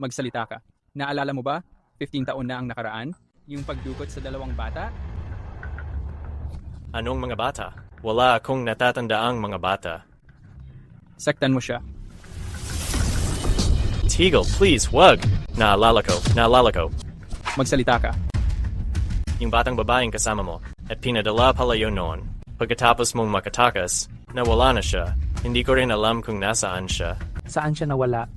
Magsalita ka. Naalala mo ba? 15 taon na ang nakaraan? Yung pagdukot sa 2 bata? Anong mga bata? Wala akong natatandaang mga bata. Saktan mo siya. Tigil, please, wag! Naalala ko. Magsalita ka. Yung batang babaeng kasama mo, at pinadala pala yun noon. Pagkatapos mong makatakas, nawala na siya. Hindi ko rin alam kung nasaan siya. Saan siya nawala?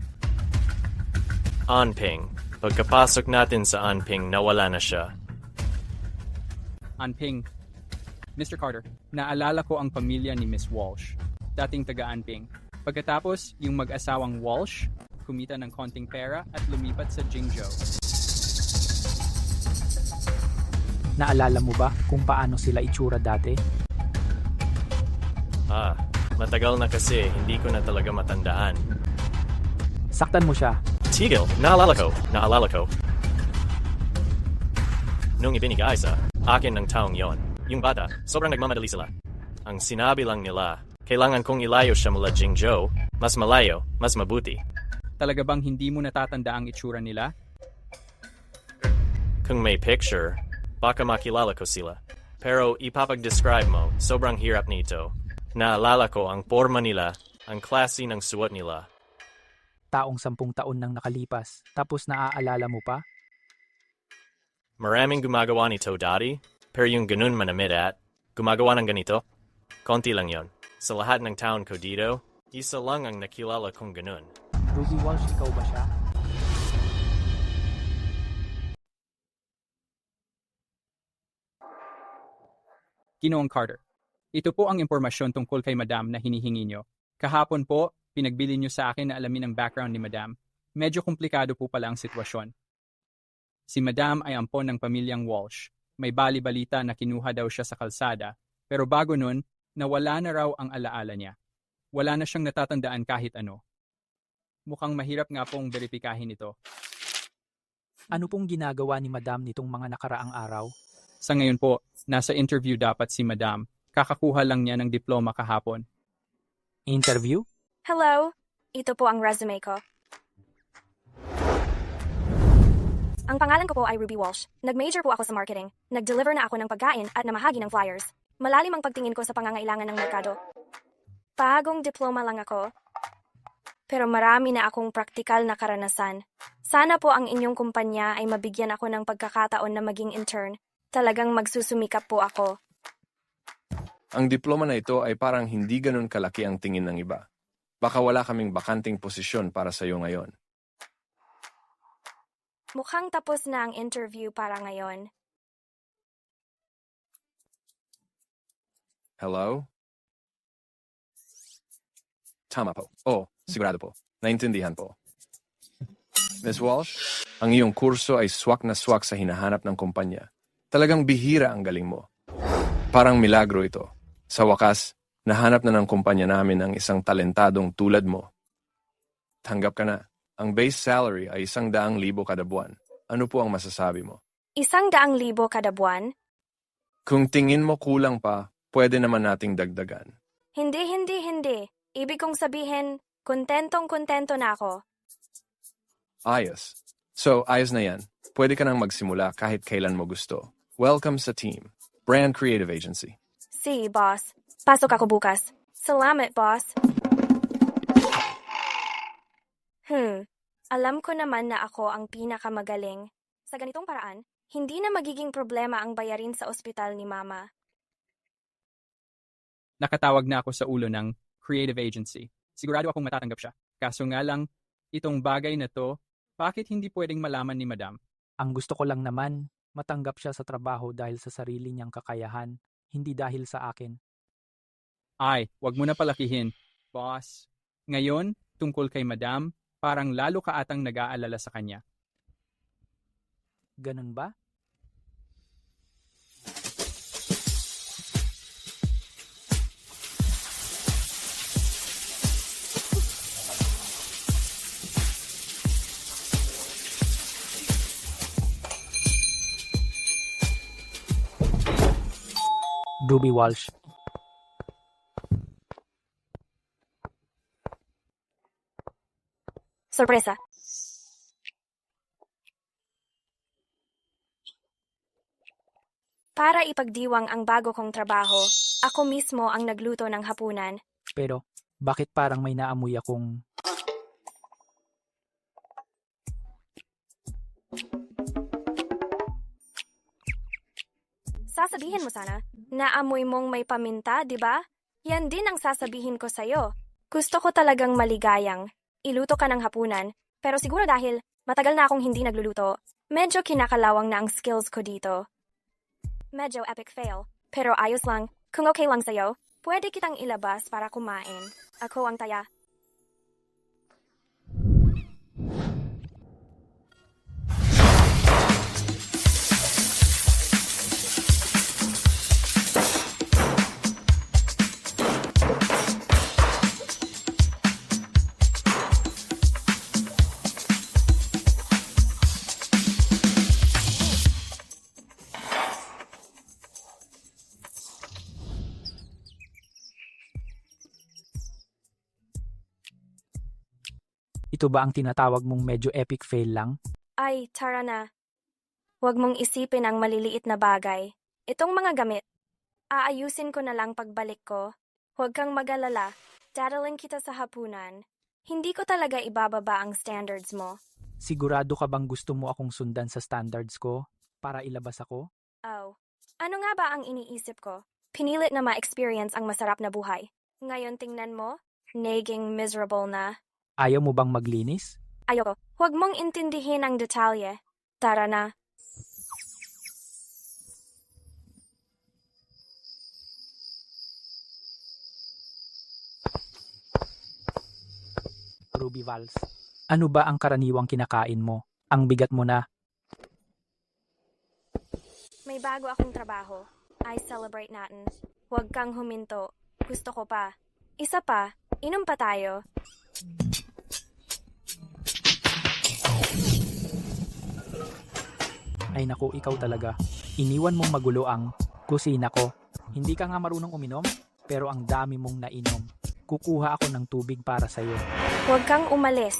Anping. Pagkapasok natin sa Anping, nawala na siya. Anping. Mr. Carter, naalala ko ang pamilya ni Miss Walsh. Dating taga-Anping. Pagkatapos, yung mag-asawang Walsh, kumita ng konting pera at lumipat sa Jingzhou. Naalala mo ba kung paano sila itsura dati? Matagal na kasi, hindi ko na talaga matandaan. Saktan mo siya. Tigil, naalala ko. Nung ibinigay sa akin ng taong yon, yung bata, sobrang nagmamadali sila. Ang sinabi lang nila, kailangan kong ilayo siya mula Jingzhou, mas malayo, mas mabuti. Talaga bang hindi mo natatanda ang itsura nila? Kung may picture, baka makilala ko sila. Pero ipapag-describe mo, sobrang hirap nito. Naalala ko ang forma nila, ang klase ng suot nila. Taong 10 taon nang nakalipas, tapos naaalala mo pa? Maraming gumagawa nito dati, pero yung ganun manamit at gumagawa ng ganito, konti lang yon. Sa lahat ng taon ko dito, isa lang ang nakilala kong ganun. Ruby Walsh, ikaw ba siya? Ginoong Carter, ito po ang impormasyon tungkol kay Madam na hinihingi nyo. Kahapon po, pinagbili nyo sa akin na alamin ang background ni Madam. Medyo komplikado po pala ang sitwasyon. Si Madam ay ampon ng pamilyang Walsh. May bali-balita na kinuha daw siya sa kalsada, pero bago nun, nawala na raw ang alaala niya. Wala na siyang natatandaan kahit ano. Mukhang mahirap nga pong beripikahin ito. Ano pong ginagawa ni Madam nitong mga nakaraang araw? Sa ngayon po, nasa interview dapat si Madam. Kakakuha lang niya ng diploma kahapon. Interview? Hello, ito po ang resume ko. Ang pangalan ko po ay Ruby Walsh. Nag-major po ako sa marketing. Nag-deliver na ako ng pagkain at namahagi ng flyers. Malalim ang pagtingin ko sa pangangailangan ng merkado. Bagong diploma lang ako. Pero marami na akong praktikal na karanasan. Sana po ang inyong kumpanya ay mabigyan ako ng pagkakataon na maging intern. Talagang magsusumikap po ako. Ang diploma na ito ay parang hindi ganun kalaki ang tingin ng iba. Baka wala kaming bakanting posisyon para sa iyo ngayon. Mukhang tapos na ang interview para ngayon. Hello? Tama po. Sigurado po. Naintindihan po. Ms. Walsh, ang iyong kurso ay swak na swak sa hinahanap ng kumpanya. Talagang bihira ang galing mo. Parang milagro ito. Sa wakas, nahanap na ng kumpanya namin ang isang talentadong tulad mo. Tanggap ka na. Ang base salary ay 100,000 kada buwan. Ano po ang masasabi mo? 100,000 kada buwan? Kung tingin mo kulang pa, pwede naman nating dagdagan. Hindi. Ibig kong sabihin, kontentong-kontento na ako. Ayos. So, ayos na yan. Pwede ka nang magsimula kahit kailan mo gusto. Welcome sa team. Brand Creative Agency. Si, boss. Pasok ako bukas. Salamat, boss. Alam ko naman na ako ang pinakamagaling. Sa ganitong paraan, hindi na magiging problema ang bayarin sa ospital ni Mama. Nakatawag na ako sa ulo ng creative agency. Sigurado akong matatanggap siya. Kaso nga lang, itong bagay na to, bakit hindi pwedeng malaman ni Madam? Ang gusto ko lang naman, matanggap siya sa trabaho dahil sa sarili niyang kakayahan, hindi dahil sa akin. Ay, wag mo na palakihin, boss. Ngayon, tungkol kay Madam, parang lalo ka atang nag-aalala sa kanya. Ganun ba? Ruby Walsh. Sorpresa. Para ipagdiwang ang bago kong trabaho, ako mismo ang nagluto ng hapunan. Pero, bakit parang may naamoy akong... Sasabihin mo sana, naamoy mong may paminta, di ba? Yan din ang sasabihin ko sa'yo. Gusto ko talagang maligayang. Iluto ka ng hapunan, pero siguro dahil matagal na akong hindi nagluluto, medyo kinakalawang na ang skills ko dito. Medyo epic fail, pero ayos lang. Kung okay lang sa'yo, pwede kitang ilabas para kumain. Ako ang taya. Ito ba ang tinatawag mong medyo epic fail lang? Ay, tara na. Huwag mong isipin ang maliliit na bagay. Itong mga gamit, aayusin ko na lang pagbalik ko. Huwag kang mag-alala. Dadaling kita sa hapunan. Hindi ko talaga ibababa ang standards mo. Sigurado ka bang gusto mo akong sundan sa standards ko para ilabas ako? Oh, ano nga ba ang iniisip ko? Pinilit na ma-experience ang masarap na buhay. Ngayon tingnan mo, naging miserable na. Ayaw mo bang maglinis? Ayoko. Huwag mong intindihin ang detalye. Tara na. Ruby Vals, ano ba ang karaniwang kinakain mo? Ang bigat mo na. May bago akong trabaho. I celebrate natin. Huwag kang huminto. Gusto ko pa. Isa pa. Inom pa tayo. Ay naku, ikaw talaga. Iniwan mong magulo ang kusina ko. Hindi ka nga marunong uminom, pero ang dami mong nainom. Kukuha ako ng tubig para sa'yo. Huwag kang umalis.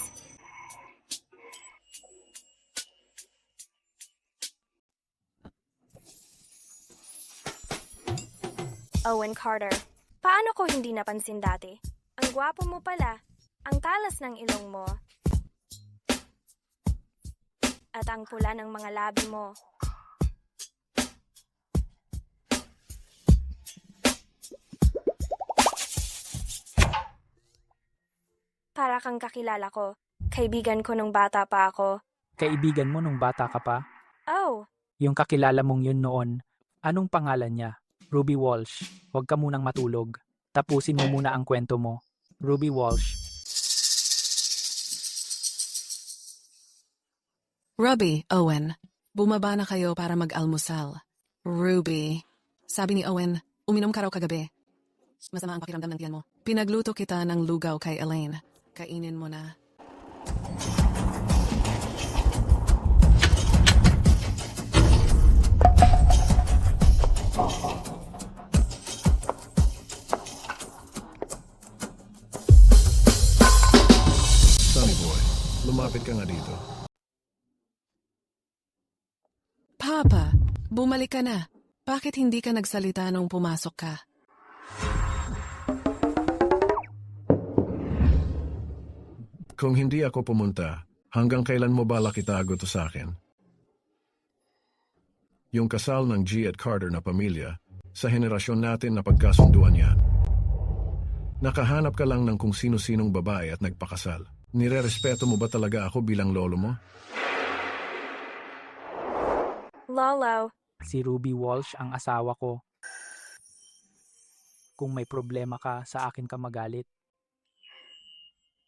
Owen Carter, paano ko hindi napansin dati? Ang gwapo mo pala. Ang talas ng ilong mo. At ang pula ng mga labi mo. Para kang kakilala ko. Kaibigan ko nung bata pa ako. Kaibigan mo nung bata ka pa? Oh, Yung kakilala mong yun noon, anong pangalan niya? Ruby Walsh. Huwag ka munang matulog. Tapusin mo muna ang kwento mo. Ruby Walsh. Ruby, Owen, bumaba na kayo para mag-almusal. Ruby, sabi ni Owen, uminom ka raw kagabi. Masama ang pakiramdam ng tiyan mo. Pinagluto kita ng lugaw kay Elaine. Kainin mo na. Sunny boy, lumapit ka nga dito. Papa, bumalik ka na. Bakit hindi ka nagsalita nung pumasok ka? Kung hindi ako pumunta, hanggang kailan mo balak itago to sa akin? Yung kasal ng G at Carter na pamilya, sa henerasyon natin na pagkasunduan yan. Nakahanap ka lang ng kung sino-sinong babae at nagpakasal. Nire-respeto mo ba talaga ako bilang lolo mo? Lolo. Si Ruby Walsh ang asawa ko. Kung may problema ka, sa akin ka magalit.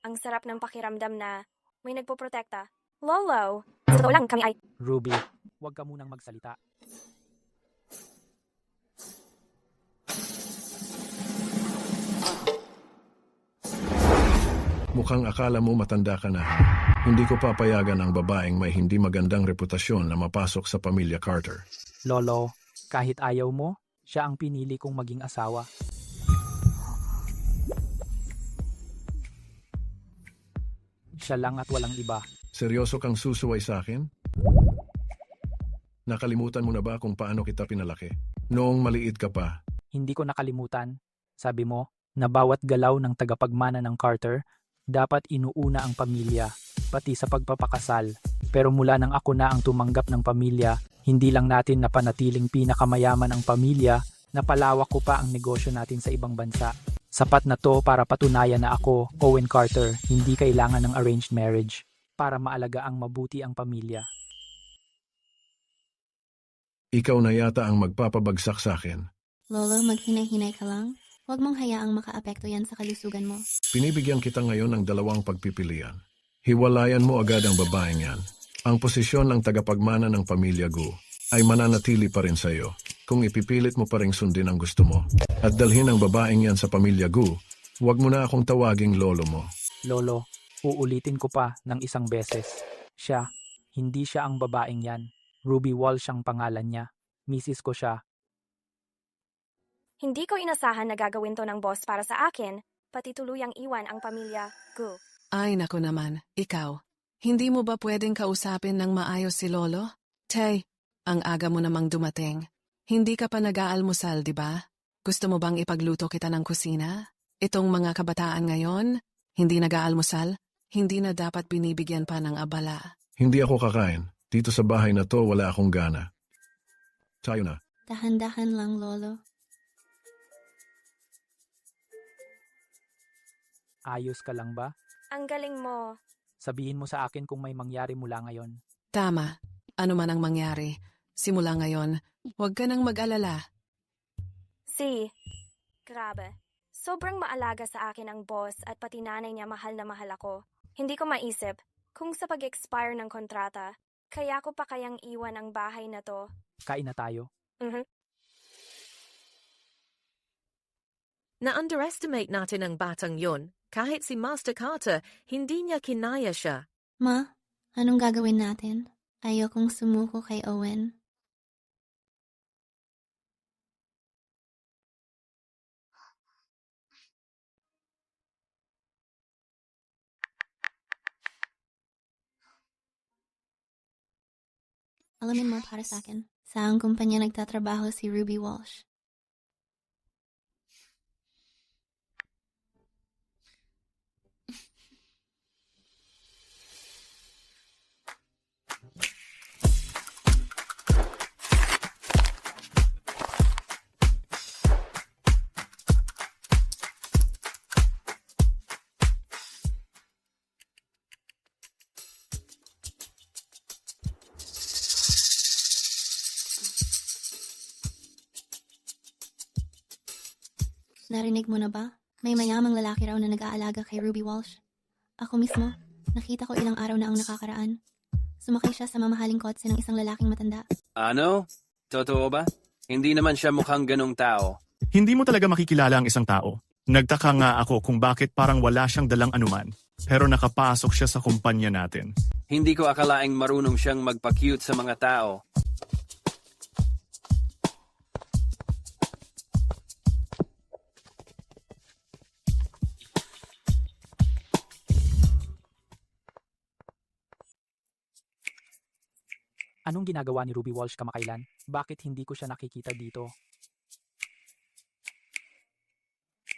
Ang sarap ng pakiramdam na may nagpoprotekta. Lolo. Sa totoo lang kami ay... Ruby, huwag ka munang magsalita. Mukhang akala mo matanda ka na. Hindi ko papayagan ang babaeng may hindi magandang reputasyon na mapasok sa pamilya Carter. Lolo, kahit ayaw mo, siya ang pinili kong maging asawa. Siya lang at walang iba. Seryoso kang susuway sa akin? Nakalimutan mo na ba kung paano kita pinalaki? Noong maliit ka pa, Hindi ko nakalimutan. Sabi mo, na bawat galaw ng tagapagmana ng Carter, dapat inuuna ang pamilya, pati sa pagpapakasal. Pero mula nang ako na ang tumanggap ng pamilya, hindi lang natin napanatiling pinakamayaman ang pamilya, napalawak ko pa ang negosyo natin sa ibang bansa. Sapat na to para patunayan na ako, Owen Carter, hindi kailangan ng arranged marriage para maalaga ang mabuti ang pamilya. ikaw na yata ang magpapabagsak sa akin. Lolo, maghinay-hinay ka lang. Huwag mong hayaang makaapekto yan sa kalusugan mo. Pinibigyan kita ngayon ng dalawang pagpipilian. Hiwalayan mo agad ang babaeng yan. Ang posisyon ng tagapagmana ng pamilya Gu ay mananatili pa rin sa iyo kung ipipilit mo pa rin sundin ang gusto mo. At dalhin ang babaeng yan sa pamilya Gu, huwag mo na akong tawaging lolo mo. Lolo, uulitin ko pa ng isang beses. Siya, hindi siya ang babaeng yan. Ruby Walsh ang pangalan niya. Mrs. ko siya. Hindi ko inasahan na gagawin to ng boss para sa akin, pati tuluyang iwan ang pamilya Gu. Ay nako naman, ikaw. Hindi mo ba pwedeng kausapin ng maayos si Lolo? Tay, ang aga mo namang dumating. Hindi ka pa nag-aalmusal, di ba? Gusto mo bang ipagluto kita ng kusina? Itong mga kabataan ngayon, hindi nag-aalmusal, hindi na dapat binibigyan pa ng abala. Hindi ako kakain. Dito sa bahay na to, wala akong gana. Tayo na. Dahan-dahan lang, Lolo. Ayos ka lang ba? Ang galing mo. Sabihin mo sa akin kung may mangyari mula ngayon. Tama, ano man ang mangyari. Simula ngayon, huwag ka nang mag-alala. Grabe. Sobrang maalaga sa akin ang boss at pati nanay niya mahal na mahal ako. Hindi ko maisip kung sa pag-expire ng kontrata, kaya ko pa kayang iwan ang bahay na to. Kain na tayo. Na-underestimate natin ang batang yon. Kahit si Master Carter, hindi niya kinaya siya. Ma, anong gagawin natin? Ayokong sumuko kay Owen. Alamin mo para sa akin. Saan kumpanya nagtatrabaho si Ruby Walsh? Narinig mo na ba? May mayamang lalaki raw na nag-aalaga kay Ruby Walsh. Ako mismo, nakita ko ilang araw na ang nakakaraan. Sumakay siya sa mamahaling kotse ng isang lalaking matanda. Ano? Totoo ba? Hindi naman siya mukhang ganong tao. Hindi mo talaga makikilala ang isang tao. Nagtaka nga ako kung bakit parang wala siyang dalang anuman. Pero nakapasok siya sa kumpanya natin. Hindi ko akalaing marunong siyang magpa-cute sa mga tao. Anong ginagawa ni Ruby Walsh kamakailan? Bakit hindi ko siya nakikita dito?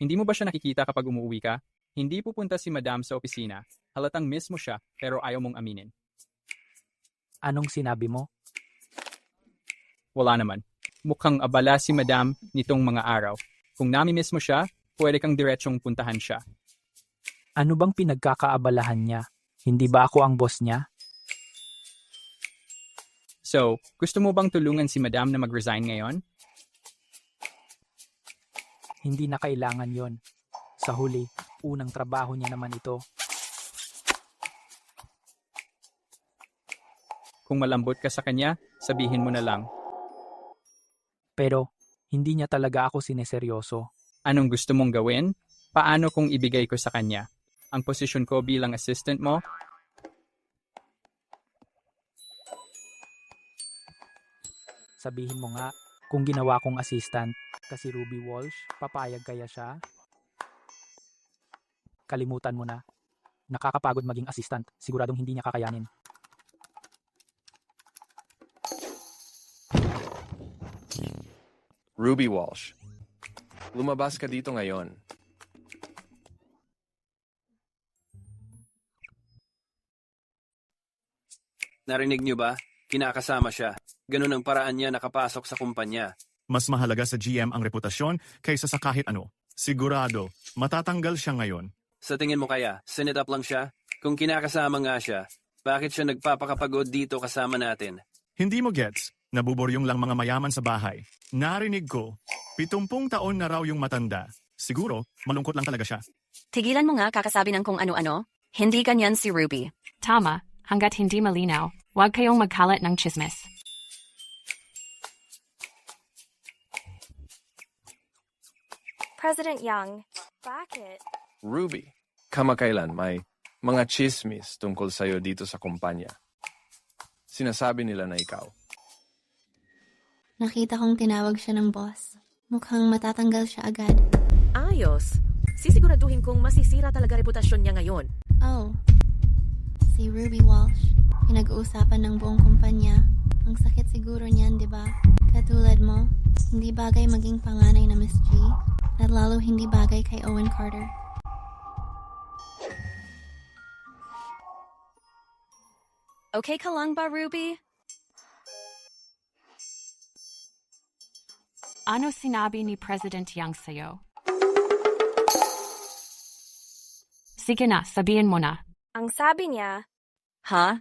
Hindi mo ba siya nakikita kapag umuwi ka? Hindi pupunta si Madam sa opisina. Halatang miss mo siya pero ayaw mong aminin. Anong sinabi mo? Wala naman. Mukhang abala si Madam nitong mga araw. Kung nami-miss mo siya, pwede kang diretsyong puntahan siya. Ano bang pinagkakaabalahan niya? Hindi ba ako ang boss niya? So, gusto mo bang tulungan si Madam na mag-resign ngayon? Hindi na kailangan yon. Sa huli, unang trabaho niya naman ito. Kung malambot ka sa kanya, sabihin mo na lang. Pero, hindi niya talaga ako sineseryoso. Anong gusto mong gawin? Paano kung ibigay ko sa kanya? Ang posisyon ko bilang assistant mo? Sabihin mo nga, kung ginawa kong assistant, kasi Ruby Walsh, papayag kaya siya? Kalimutan mo na. Nakakapagod maging assistant, siguradong hindi niya kakayanin. Ruby Walsh, lumabas ka dito ngayon. Narinig niyo ba? Kinakasama siya. Ganun ang paraan niya nakapasok sa kumpanya. Mas mahalaga sa GM ang reputasyon kaysa sa kahit ano. Sigurado, matatanggal siya ngayon. Sa tingin mo kaya, sinit up lang siya? Kung kinakasama nga siya, bakit siya nagpapakapagod dito kasama natin? Hindi mo gets, nabuboryong lang mga mayaman sa bahay. Narinig ko, 70 taon na raw yung matanda. Siguro, malungkot lang talaga siya. Tigilan mo nga kakasabi ng kung ano-ano. Hindi ganyan si Ruby. Tama, hanggat hindi malinaw, huwag kayong magkalat ng chismis. President Young, bakit? Ruby, kamakailan may mga chismis tungkol sa'yo dito sa kumpanya. Sinasabi nila na ikaw. Nakita kong tinawag siya ng boss. Mukhang matatanggal siya agad. Ayos. Sisiguraduhin kong masisira talaga reputasyon niya ngayon. Oh, si Ruby Walsh. Pinag-uusapan ng buong kumpanya. Ang sakit siguro niyan, di ba? Katulad mo, hindi bagay maging panganay na Miss G. At lalo hindi bagay kay Owen Carter. Okay ka lang ba, Ruby? Ano sinabi ni President Young sa'yo? Sige na, sabihin mo na. Ang sabi niya, Ha?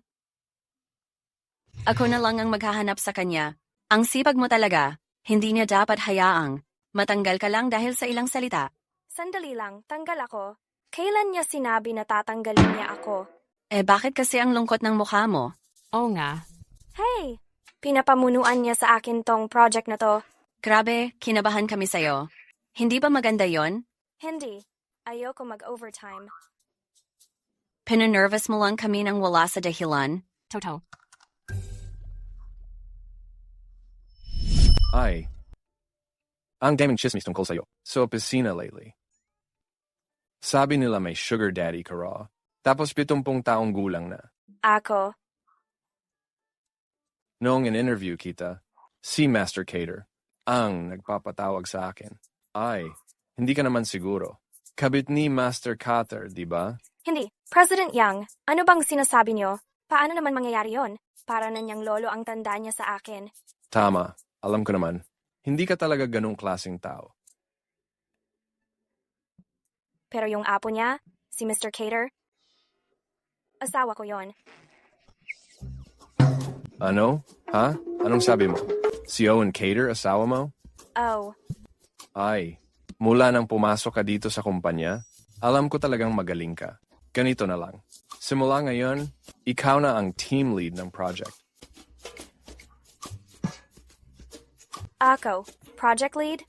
Ako na lang ang maghahanap sa kanya. Ang sipag mo talaga. Hindi niya dapat hayaang matanggal ka lang dahil sa ilang salita. sandali lang, tanggal ako. Kailan niya sinabi na tatanggalin niya ako? Eh bakit kasi ang lungkot ng mukha mo? Oo nga. Hey, pinapamunuan niya sa akin tong project na to. Grabe, kinabahan kami sa'yo. Hindi ba maganda yon? Hindi. Ayoko mag-overtime. Pinanervous mo lang kami nang wala sa dahilan? Toto. Ay, ang daming chismis tungkol sa'yo. Sa opisina lately. Sabi nila may sugar daddy ka raw. Tapos 70 taong gulang na. Ako. Noong in-interview kita, si Master Cater ang nagpapatawag sa akin. Ay, hindi ka naman siguro. Kabit ni Master Cater, di ba? Hindi. President Young, ano bang sinasabi niyo? Paano naman mangyayari yon? Para na niyang lolo ang tanda niya sa akin. Tama, alam ko naman. Hindi ka talaga ganong klaseng tao. Pero yung apo niya, si Mr. Cater, asawa ko yon. Ano? Ha? Anong sabi mo? Si Owen Cater, asawa mo? Oh, Ay, mula nang pumasok ka dito sa kumpanya, alam ko talagang magaling ka. Ganito na lang. Simula ngayon, ikaw na ang team lead ng project. ako. Project lead?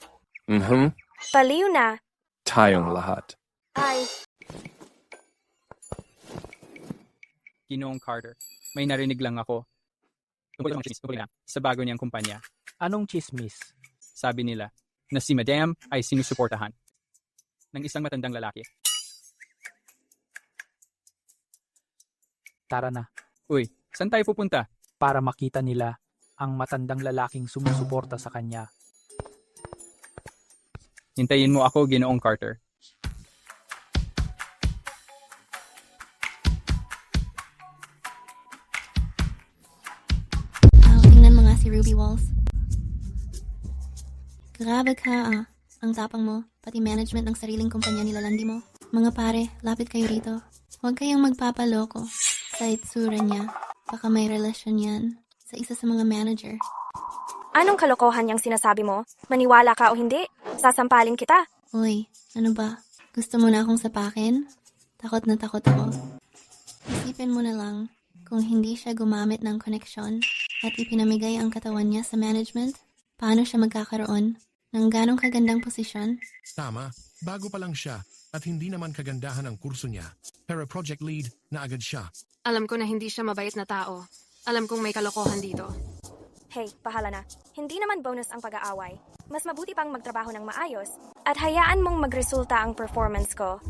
Baliw na. Tayong lahat. Ay, Ginoong Carter, may narinig lang ako. Tungkol na sa bago niyang kumpanya. Anong chismis? Sabi nila na si Madam ay sinusuportahan ng isang matandang lalaki. Tara na. Uy, saan tayo pupunta? Para makita nila ang matandang lalaking sumusuporta sa kanya. Hintayin mo ako, Ginoong Carter. Tingnan mo nga si Ruby Walsh. Grabe ka ah. Ang tapang mo, pati management ng sariling kumpanya nilalandi mo. Mga pare, lapit kayo rito. Huwag kayong magpapaloko. Sa itsura niya, baka may relasyon yan sa isa sa mga manager. anong kalokohan niyang sinasabi mo? Maniwala ka o hindi? Sasampalin kita. Uy, ano ba? Gusto mo na akong sapakin? Takot na takot ako. Isipin mo na lang, kung hindi siya gumamit ng koneksyon at ipinamigay ang katawan niya sa management, paano siya magkakaroon ng ganong kagandang posisyon? Tama, bago pa lang siya at hindi naman kagandahan ang kurso niya. Pero project lead na agad siya. Alam ko na hindi siya mabait na tao. Alam kong may kalokohan dito. Hey, bahala na. Hindi naman bonus ang pag-aaway. Mas mabuti pang magtrabaho ng maayos at hayaan mong magresulta ang performance ko.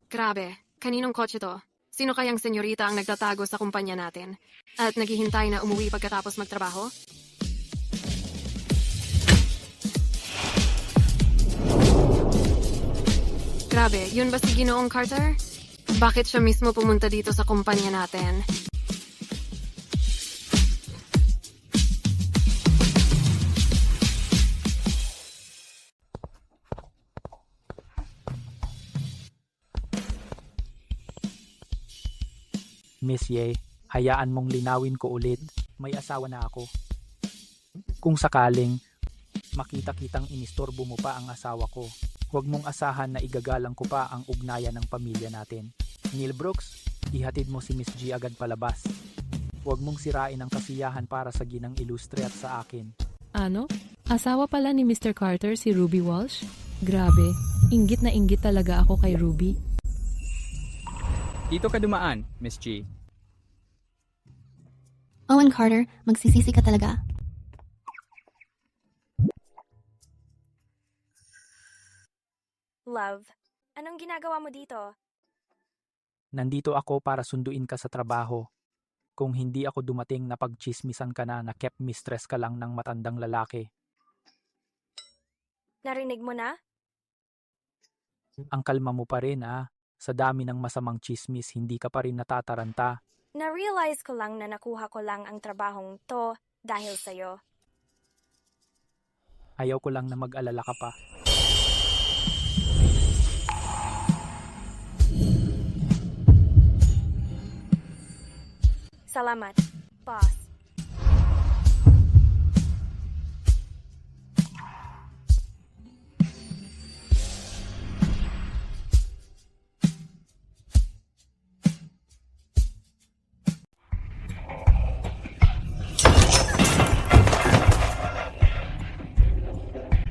Grabe, kaninong kotse to? Sino kayang senyorita ang nagtatago sa kumpanya natin? At naghihintay na umuwi pagkatapos magtrabaho? Grabe, yun ba si Ginoong Carter? Bakit siya mismo pumunta dito sa kumpanya natin? Miss Ye, hayaan mong linawin ko ulit. May asawa na ako. Kung sakaling makita-kitang inistorbo mo pa ang asawa ko, huwag mong asahan na igagalang ko pa ang ugnayan ng pamilya natin. Neil Brooks, ihatid mo si Miss G agad palabas. Huwag mong sirain ang kasiyahan para sa ginang ilustre at sa akin. Ano? Asawa pala ni Mr. Carter si Ruby Walsh? Grabe, inggit na inggit talaga ako kay Ruby. Dito ka dumaan, Miss G. Owen Carter, magsisisi ka talaga. Love, anong ginagawa mo dito? Nandito ako para sunduin ka sa trabaho. Kung hindi ako dumating na pagchismisan ka na kept mistress ka lang ng matandang lalaki. Narinig mo na? Ang kalma mo pa rin Sa dami ng masamang chismis, hindi ka pa rin natataranta. Na-realize ko lang na nakuha ko lang ang trabahong to dahil sa'yo. Ayaw ko lang na mag-alala ka pa. Salamat, boss.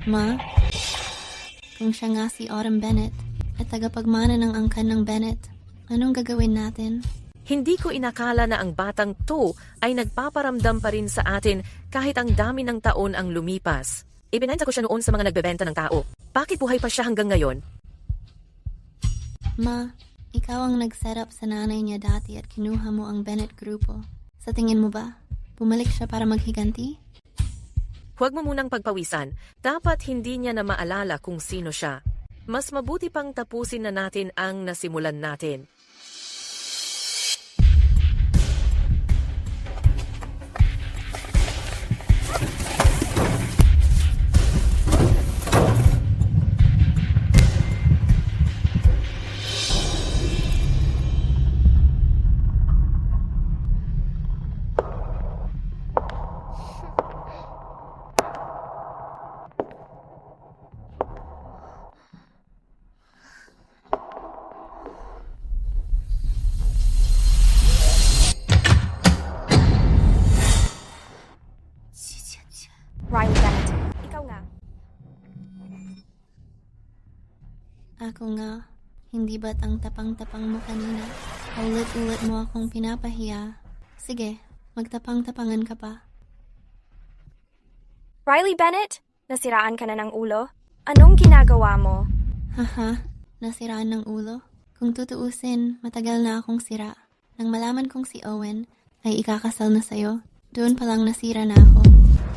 Ma, kung siya nga si Autumn Bennett at tagapagmana ng angkan ng Bennett, anong gagawin natin? Hindi ko inakala na ang batang to ay nagpaparamdam pa rin sa atin kahit ang dami ng taon ang lumipas. Ibinenta ko siya noon sa mga nagbebenta ng tao. Bakit buhay pa siya hanggang ngayon? Ma, ikaw ang nag-setup sa nanay niya dati at kinuha mo ang Bennett grupo. Sa tingin mo ba, bumalik siya para maghiganti? Huwag mo munang pagpawisan. Dapat hindi niya na maalala kung sino siya. Mas mabuti pang tapusin na natin ang nasimulan natin. Riley Bennett, ikaw nga. Ako nga, hindi ba't ang tapang-tapang mo kanina? Ulit-ulit mo akong pinapahiya. Sige, magtapang-tapangan ka pa. Riley Bennett, nasiraan ka na ng ulo? Anong ginagawa mo? Haha, nasiraan ng ulo? Kung tutuusin, matagal na akong sira. Nang malaman kong si Owen ay ikakasal na sa'yo, doon palang nasira na ako.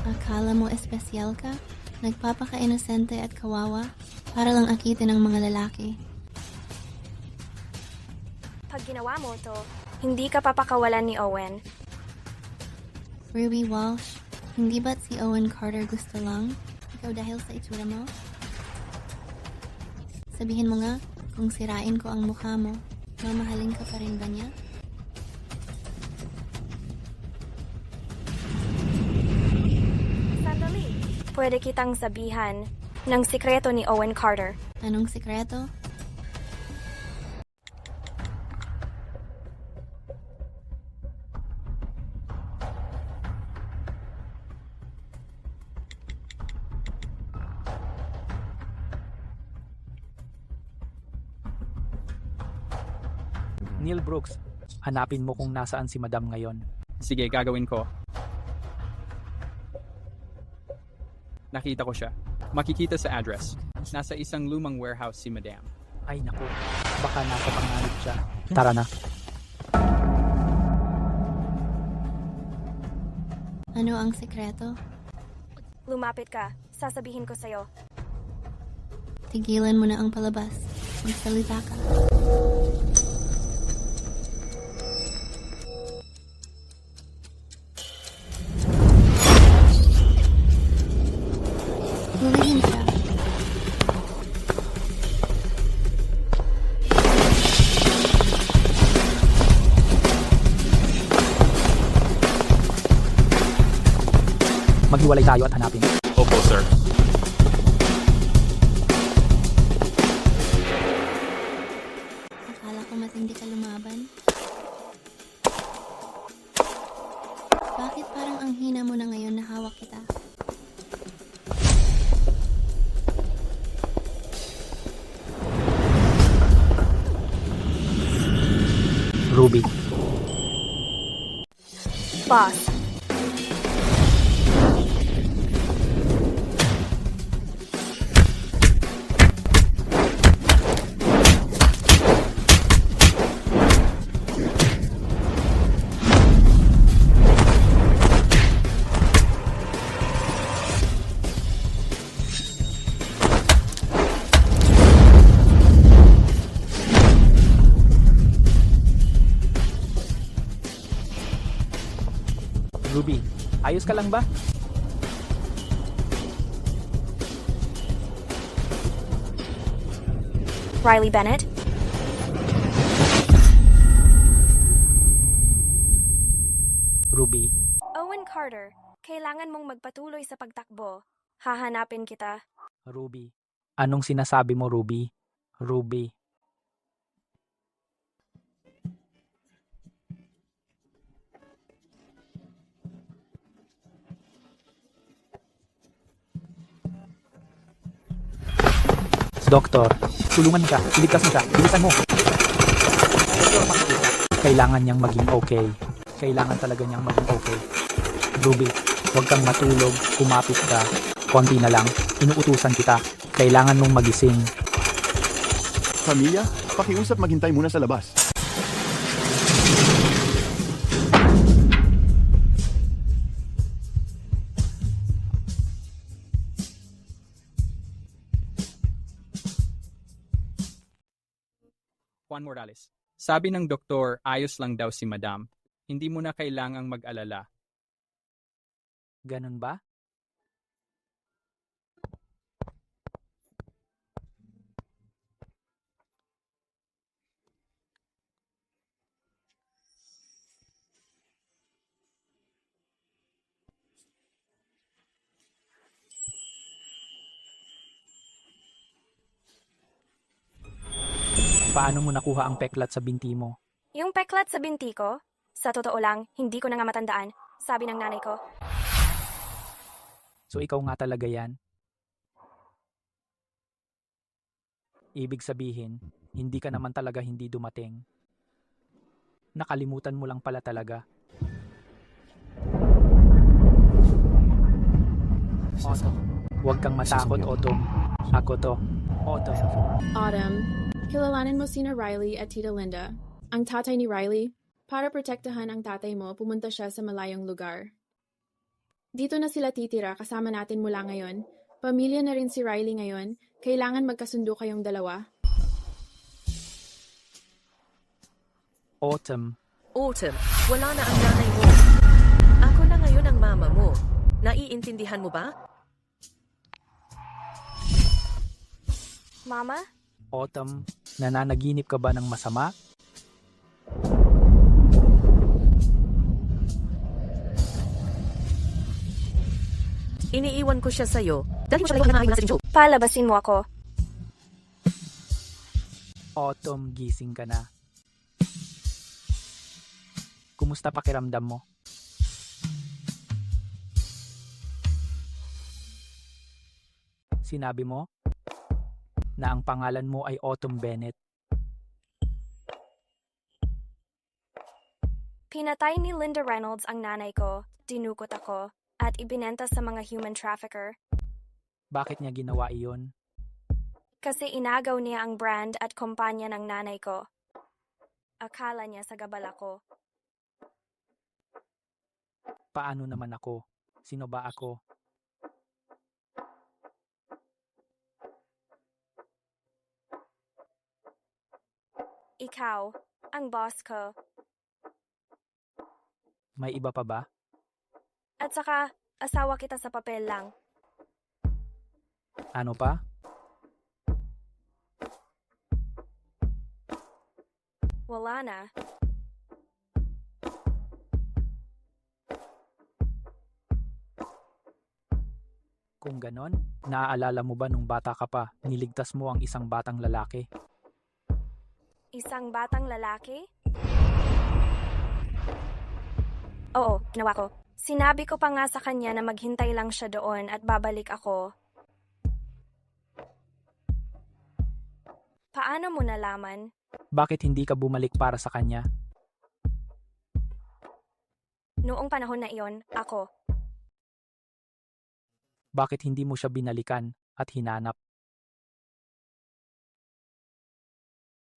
Akala mo espesyal ka? Nagpapaka-inosente at kawawa para lang akitin ng mga lalaki. Pag ginawa mo to, hindi ka papakawalan ni Owen. Ruby Walsh, hindi ba't si Owen Carter gusto lang? Ikaw dahil sa itsura mo? Sabihin mo nga, kung sirain ko ang mukha mo, mamahalin ka pa rin ba niya? Pwede kitang sabihan ng sikreto ni Owen Carter. Anong sikreto? Neil Brooks, hanapin mo kung nasaan si Madam ngayon. Sige, gagawin ko. Nakita ko siya. Makikita sa address. Nasa isang lumang warehouse si Madam. Ay naku, baka nasa panganib siya. Tara na. Ano ang sekreto? Lumapit ka. Sasabihin ko sa'yo. Tigilan mo na ang palabas. Magsalita ka. Hulihin siya. Maghiwalay tayo at hanapin. Opo, sir. Akala ko matindi ka lumaban. Bakit parang ang hina mo na ngayon na hawak kita? Ruby. Boss. Ruby, ayos ka lang ba? Riley Bennett? Ruby, Owen Carter, kailangan mong magpatuloy sa pagtakbo. Hahanapin kita. Ruby. Anong sinasabi mo, Ruby? Ruby. Doktor, tulungan ka. Iligtas mo siya. Bilisan mo. Kailangan niyang maging okay. Kailangan talaga niyang maging okay. Ruby, huwag kang matulog. Kumapit ka. Konti na lang. Inuutusan kita. Kailangan mong magising. Pamilya, pakiusap maghintay muna sa labas. Juan Morales. Sabi ng doktor, ayos lang daw si Madam. Hindi mo na kailangang mag-alala. Ganun ba? Paano mo nakuha ang peklat sa binti mo? Yung peklat sa binti ko? Sa totoo lang, hindi ko na nga matandaan. Sabi ng nanay ko. So ikaw nga talaga yan? Ibig sabihin, hindi ka naman talaga hindi dumating. Nakalimutan mo lang pala talaga. Otto, huwag kang matakot, Otto. Ako to. Otto. Autumn, kilalanin mo sina Riley at Tita Linda. Ang tatay ni Riley, para protektahan ang tatay mo, pumunta siya sa malayong lugar. Dito na sila titira kasama natin mula ngayon. Pamilya na rin si Riley ngayon. Kailangan magkasundo kayong dalawa. Autumn. Autumn, wala na ang nanay mo. Ako na ngayon ang mama mo. Naiintindihan mo ba? Mama? Autumn, nananaginip ka ba ng masama? Iniiwan ko siya sa'yo. Dahil mo siya layuan ng sa Joe. Palabasin mo ako. Autumn, gising ka na. Kumusta pakiramdam mo? Sinabi mo na ang pangalan mo ay Autumn Bennett. Pinatay ni Linda Reynolds ang nanay ko, dinukot ako, at ibinenta sa mga human trafficker. Bakit niya ginawa iyon? Kasi inagaw niya ang brand at kumpanya ng nanay ko. Akala niya sa gabal ako. Paano naman ako? Sino ba ako? Ikaw, ang boss ko. May iba pa ba? At saka, asawa kita sa papel lang. Ano pa? Wala na. Kung ganon, naaalala mo ba nung bata ka pa, niligtas mo ang isang batang lalaki? Isang batang lalaki? Oo, ginawa ko. Sinabi ko pa nga sa kanya na maghintay lang siya doon at babalik ako. Paano mo nalaman? Bakit hindi ka bumalik para sa kanya? Noong panahon na iyon, ako. Bakit hindi mo siya binalikan at hinanap?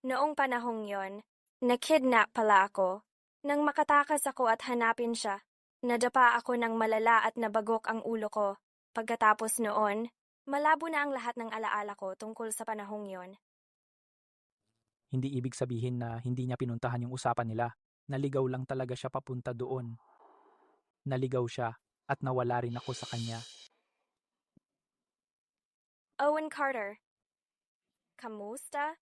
Noong panahong yon, nakidnap pala ako. Nang makatakas ako at hanapin siya, nadapa ako ng malala at nabagok ang ulo ko. Pagkatapos noon, malabo na ang lahat ng alaala ko tungkol sa panahong yon. Hindi ibig sabihin na hindi niya pinuntahan yung usapan nila. Naligaw lang talaga siya papunta doon. Naligaw siya at nawala rin ako sa kanya. Owen Carter. Kamusta?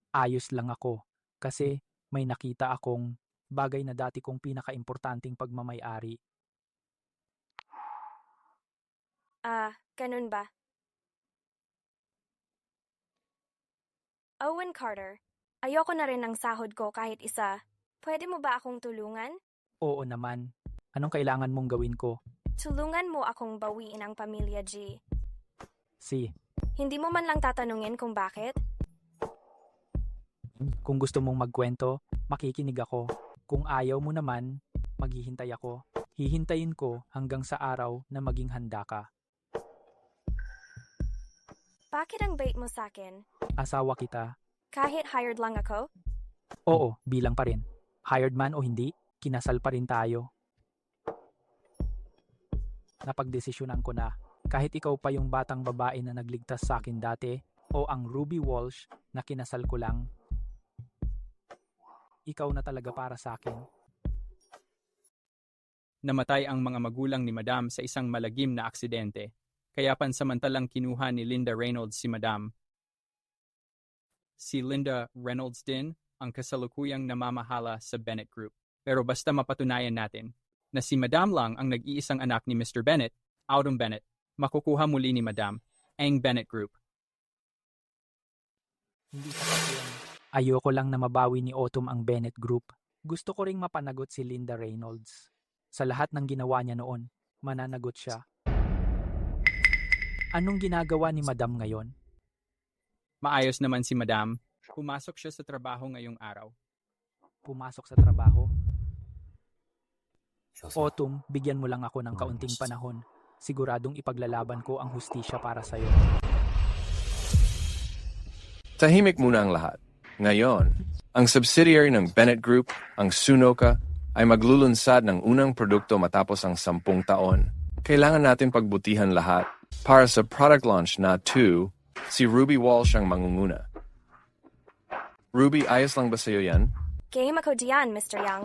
Ayos lang ako kasi may nakita akong bagay na dati kong pinakaimportanteng pagmamay-ari. Ganun ba? Owen Carter, ayoko na rin ng sahod ko kahit isa. Pwede mo ba akong tulungan? Oo naman. Anong kailangan mong gawin ko? Tulungan mo akong bawiin ang pamilya G. Si, Hindi mo man lang tatanungin kung bakit? kung gusto mong magkwento, makikinig ako. Kung ayaw mo naman, maghihintay ako. Hihintayin ko hanggang sa araw na maging handa ka. Bakit ang bait mo sakin? Asawa kita. Kahit hired lang ako? Oo, bilang pa rin. Hired man o hindi, kinasal pa rin tayo. Napagdesisyonan ko na, kahit ikaw pa yung batang babae na nagligtas sa akin dati, o ang Ruby Walsh na kinasal ko lang, ikaw na talaga para sa akin. Namatay ang mga magulang ni Madam sa isang malagim na aksidente, kaya pansamantalang kinuha ni Linda Reynolds si Madam. Si Linda Reynolds din ang kasalukuyang namamahala sa Bennett Group. Pero basta mapatunayan natin na si Madam lang ang nag-iisang anak ni Mr. Bennett, Autumn Bennett, makukuha muli ni Madam ang Bennett Group. Hindi sapat yun. Ayoko lang na mabawi ni Autumn ang Bennett Group. Gusto ko ring mapanagot si Linda Reynolds. Sa lahat ng ginawa niya noon, mananagot siya. Anong ginagawa ni Madam ngayon? Maayos naman si Madam. Pumasok siya sa trabaho ngayong araw. Pumasok sa trabaho? Autumn, bigyan mo lang ako ng kaunting panahon. Siguradong ipaglalaban ko ang hustisya para sa'yo. Tahimik muna ang lahat. Ngayon, ang subsidiary ng Bennett Group, ang Sunoka, ay maglulunsad ng unang produkto matapos ang 10 taon. Kailangan natin pagbutihan lahat. Para sa product launch na 2, si Ruby Walsh ang mangunguna. Ruby, ayos lang ba sa'yo yan? Game ako diyan, Mr. Young.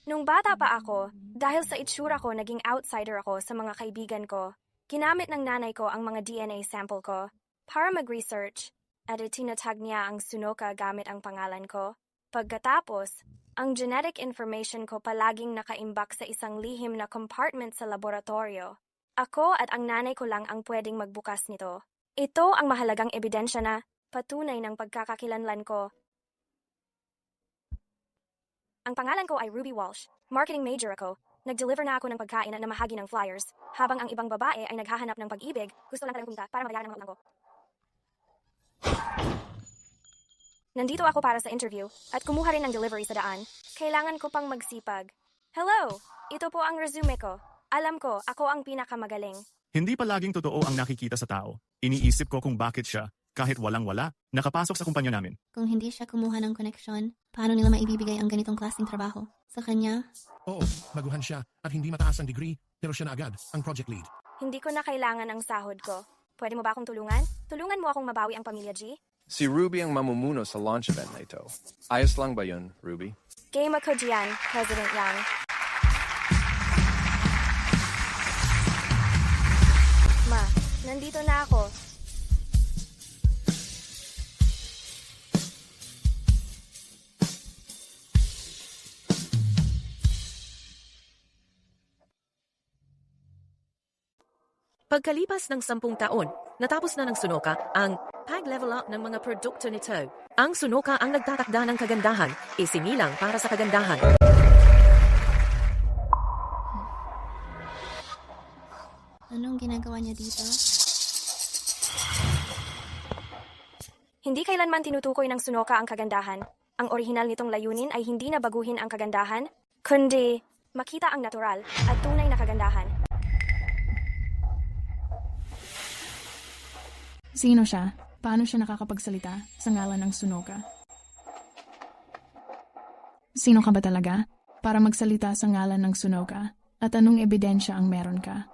Nung bata pa ako, dahil sa itsura ko naging outsider ako sa mga kaibigan ko, ginamit ng nanay ko ang mga DNA sample ko para mag-research at itinatag niya ang Sunoka gamit ang pangalan ko. Pagkatapos, ang genetic information ko palaging nakaimbak sa isang lihim na compartment sa laboratorio. Ako at ang nanay ko lang ang pwedeng magbukas nito. Ito ang mahalagang ebidensya na patunay ng pagkakakilanlan ko. Ang pangalan ko ay Ruby Walsh. Marketing major ako. Nag-deliver na ako ng pagkain at namahagi ng flyers, habang ang ibang babae ay naghahanap ng pag-ibig, gusto lang talagang kumita para mabayaran ng mga utang ko. Nandito ako para sa interview, at kumuha rin ng delivery sa daan. Kailangan ko pang magsipag. Hello! Ito po ang resume ko. Alam ko, ako ang pinakamagaling. Hindi palaging totoo ang nakikita sa tao. Iniisip ko kung bakit siya, kahit walang-wala, nakapasok sa kumpanya namin. Kung hindi siya kumuha ng koneksyon, paano nila maibibigay ang ganitong klaseng trabaho? Sa kanya? Oo, baguhan siya at hindi mataas ang degree, pero siya na agad ang project lead. Hindi ko na kailangan ang sahod ko. Pwede mo ba akong tulungan? Tulungan mo akong mabawi ang pamilya G? Si Ruby ang mamumuno sa launch event na ito. Ayos lang ba yun, Ruby? Game ako diyan, President Yang. Ma, nandito na ako. Pagkalipas ng 10 taon, natapos na ng Sunoka ang pag-level up ng mga produkto nito. Ang Sunoka ang nagtatakda ng kagandahan, isinilang para sa kagandahan. Anong ginagawa niya dito? Hindi kailanman tinutukoy ng Sunoka ang kagandahan. Ang orihinal nitong layunin ay hindi na baguhin ang kagandahan, kundi makita ang natural at tunay na kagandahan. Sino siya? Paano siya nakakapagsalita sa ngalan ng Sunoka? Sino ka ba talaga para magsalita sa ngalan ng Sunoka? At anong ebidensya ang meron ka?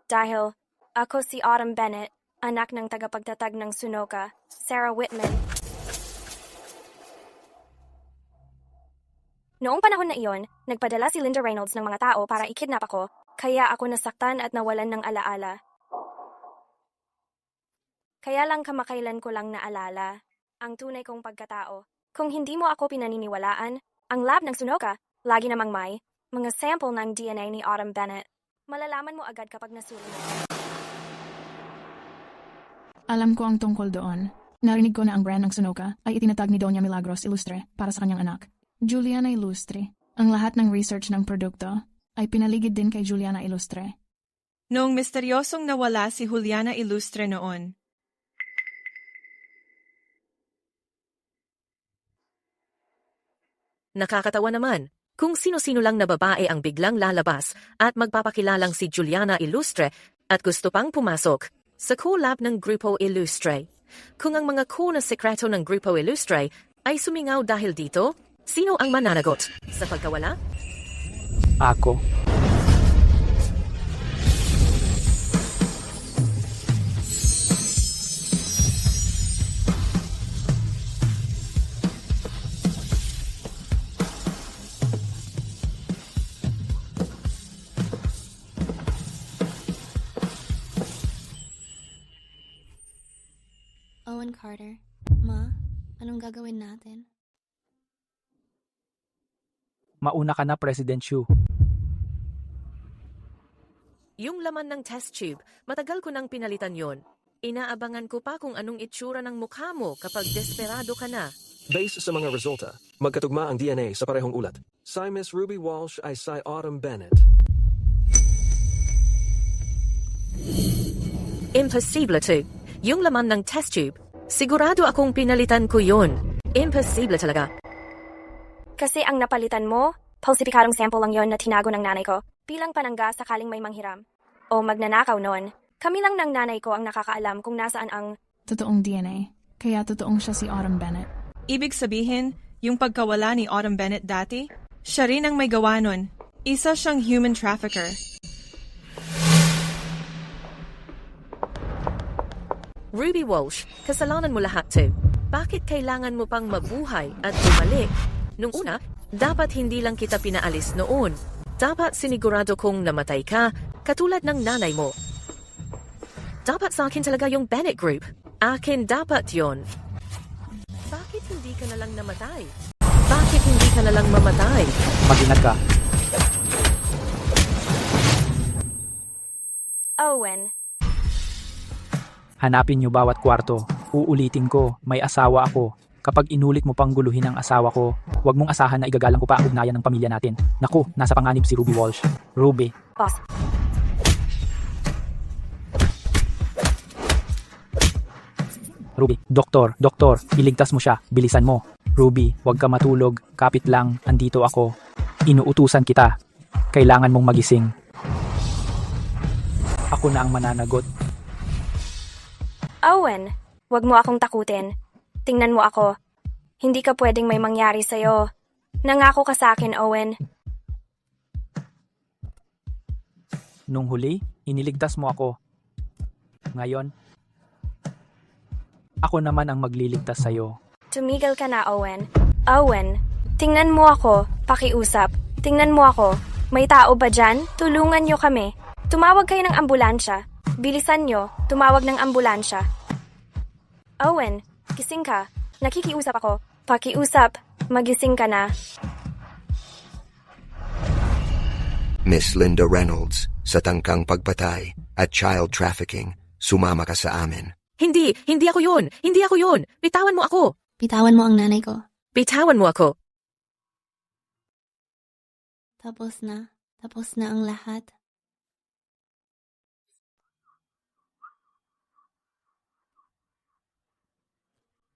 Dahil ako si Autumn Bennett, anak ng tagapagtatag ng Sunoka, Sarah Whitman. Noong panahon na iyon, nagpadala si Linda Reynolds ng mga tao para ikidnap ako, kaya ako nasaktan at nawalan ng alaala. Kaya lang kamakailan ko lang naalala ang tunay kong pagkatao. Kung hindi mo ako pinaniniwalaan, ang lab ng Sunoka, lagi namang may mga sample ng DNA ni Autumn Bennett. Malalaman mo agad kapag nasuri mo. Alam ko ang tungkol doon. Narinig ko na ang brand ng Sunoka ay itinatag ni Doña Milagros Ilustre para sa kanyang anak, Juliana Ilustre. Ang lahat ng research ng produkto ay pinaligid din kay Juliana Ilustre. Noong misteryosong nawala si Juliana Ilustre noon, Nakakatawa naman kung sino-sino lang na babae ang biglang lalabas at magpapakilalang si Juliana Ilustre at gusto pang pumasok sa collab ng Grupo Ilustre. Kung ang mga na sekreto ng Grupo Ilustre ay sumingaw dahil dito, sino ang mananagot sa pagkawala? Ako. Owen Carter, Ma, anong gagawin natin? Mauna ka na, President Xu. Yung laman ng test tube, matagal ko nang pinalitan yon. Inaabangan ko pa kung anong itsura ng mukha mo kapag desperado ka na. Base sa mga resulta, magkatugma ang DNA sa parehong ulat. Si Miss Ruby Walsh ay si Autumn Bennett. Impossible to. Yung laman ng test tube, sigurado akong pinalitan ko yon. Impossible talaga. Kasi ang napalitan mo, falsipikadong sample lang yon na tinago ng nanay ko, bilang panangga sakaling may manghiram. O magnanakaw noon. Kami lang ng nanay ko ang nakakaalam kung nasaan ang Totoong DNA, kaya totoong siya si Autumn Bennett. Ibig sabihin, yung pagkawala ni Autumn Bennett dati, siya rin ang may gawa nun. Isa siyang human trafficker. Ruby Walsh, kasalanan mo lahat to. Bakit kailangan mo pang mabuhay at bumalik? Nung una, dapat hindi lang kita pinaalis noon. Dapat sinigurado kong namatay ka, katulad ng nanay mo. Dapat sa akin talaga yung Bennett Group. Akin dapat yon. Bakit hindi ka na lang namatay? Bakit hindi ka na lang mamatay? Mag-ingat ka. Owen. Hanapin niyo bawat kwarto. Uulitin ko, may asawa ako. Kapag inulit mo pang guluhin ang asawa ko, huwag mong asahan na igagalang ko pa ang ugnayan ng pamilya natin. Naku, nasa panganib si Ruby Walsh. Ruby. Boss. Ruby, doktor, iligtas mo siya, bilisan mo. Ruby, huwag ka matulog, kapit lang, andito ako. Inuutusan kita. Kailangan mong magising. Ako na ang mananagot. Owen, wag mo akong takutin. Tingnan mo ako. Hindi ka pwedeng may mangyari sa'yo. Nangako ka sa akin, Owen. Nung huli, iniligtas mo ako. Ngayon, ako naman ang magliligtas sa'yo. Tumigil ka na, Owen. Owen, tingnan mo ako. Pakiusap. Tingnan mo ako. May tao ba dyan? Tulungan nyo kami. Tumawag kayo ng ambulansya. Bilisan nyo. Tumawag ng ambulansya. Owen, gising ka. Nakikiusap ako. Pakiusap. Magising ka na. Miss Linda Reynolds, sa tangkang pagpatay at child trafficking, sumama ka sa amin. Hindi ako yun. Hindi ako yun. Bitawan mo ako. Bitawan mo ang nanay ko. Bitawan mo ako. Tapos na ang lahat.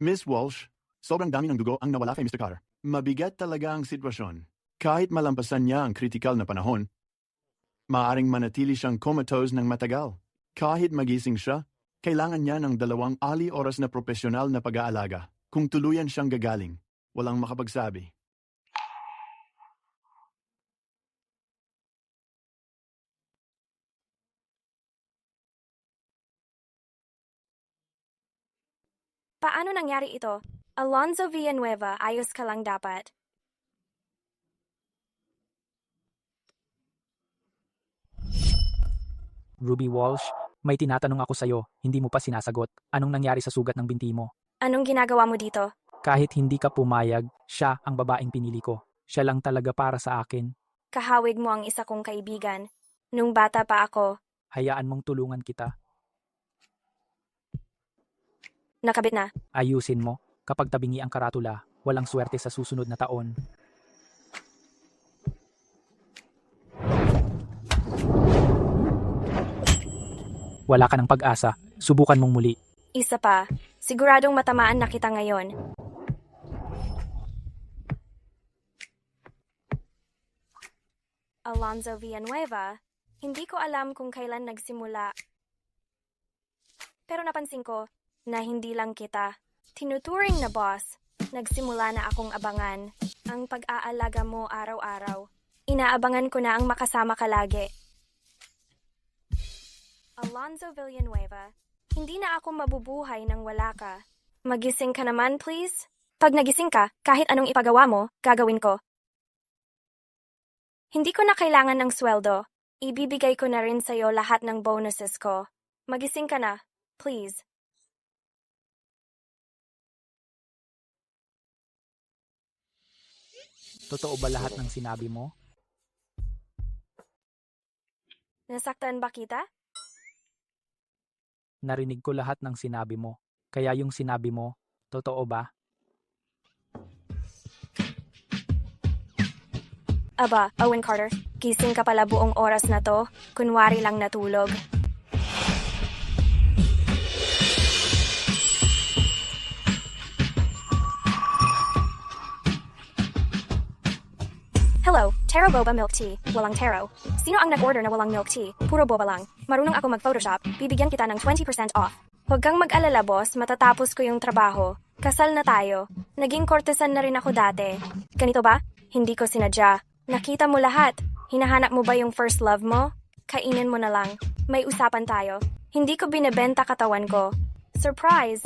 Miss Walsh, sobrang dami ng dugo ang nawala kay Mr. Carter. Mabigat talaga ang sitwasyon. Kahit malampasan niya ang kritikal na panahon, maaring manatili siyang comatose ng matagal. Kahit magising siya, kailangan niya ng 2 oras na profesional na pag-aalaga. Kung tuluyan siyang gagaling, walang makapagsabi. Paano nangyari ito? Alonzo Villanueva, ayos ka lang dapat. Ruby Walsh, may tinatanong ako sa'yo, hindi mo pa sinasagot. Anong nangyari sa sugat ng binti mo? Anong ginagawa mo dito? Kahit hindi ka pumayag, siya ang babaeng pinili ko. Siya lang talaga para sa akin. Kahawig mo ang isa kong kaibigan. Nung bata pa ako, Hayaan mong tulungan kita. nakabit na. Ayusin mo. Kapag tabingi ang karatula, walang swerte sa susunod na taon. Wala ka ng pag-asa. Subukan mong muli. Isa pa, siguradong matamaan na kita ngayon. Alonzo Villanueva, hindi ko alam kung kailan nagsimula. Pero napansin ko na hindi lang kita. Tinuturing na boss, nagsimula na akong abangan ang pag-aalaga mo araw-araw. Inaabangan ko na ang makasama ka lagi. Alonzo Villanueva, hindi na ako mabubuhay nang wala ka. Magising ka naman, please? Pag nagising ka, kahit anong ipagawa mo, gagawin ko. Hindi ko na kailangan ng sweldo. Ibibigay ko na rin sa'yo lahat ng bonuses ko. Magising ka na, please. Totoo ba lahat ng sinabi mo? Nasaktan ba kita? Narinig ko lahat ng sinabi mo. Kaya yung sinabi mo, totoo ba? Aba, Owen Carter, gising ka pala buong oras na to. Kunwari lang natulog. Hello, Taro Boba Milk Tea. Walang taro. Sino ang nag-order na walang milk tea? Puro boba lang. Marunong ako mag-Photoshop. Bibigyan kita ng 20% off. Huwag kang mag-alala, boss. Matatapos ko yung trabaho. Kasal na tayo. Naging kortesan na rin ako dati. Ganito ba? Hindi ko sinadya. Nakita mo lahat. Hinahanap mo ba yung first love mo? Kainin mo na lang. May usapan tayo. Hindi ko binebenta katawan ko. Surprise!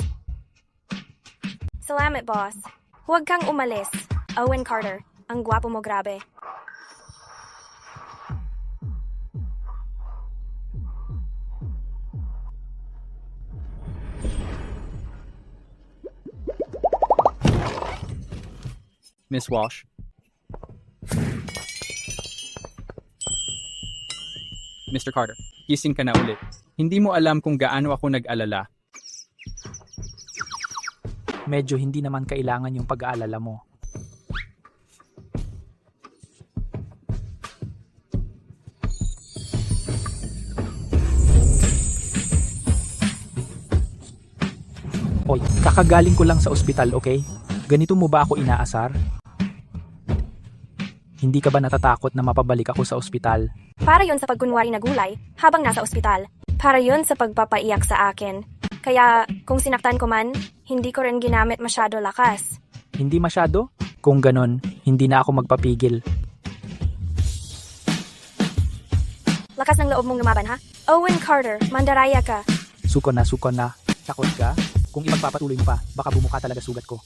Salamat, boss. Huwag kang umalis. Owen Carter. Ang gwapo mo, grabe. Miss Walsh. Mr. Carter, gising ka na ulit. Hindi mo alam kung gaano ako nag-alala. Medyo hindi naman kailangan yung pag-aalala mo. Oy, kakagaling ko lang sa ospital, okay? Ganito mo ba ako inaasar? Hindi ka ba natatakot na mapabalik ako sa ospital? Para yon sa pagkunwari na gulay habang nasa ospital. Para yon sa pagpapaiyak sa akin. Kaya kung sinaktan ko man, hindi ko rin ginamit masyado lakas. Hindi masyado? Kung ganon, hindi na ako magpapigil. Lakas ng loob mong lumaban, ha? Owen Carter, mandaraya ka. Suko na. Takot ka? Kung ipagpapatuloy mo pa, baka bumuka talaga sugat ko.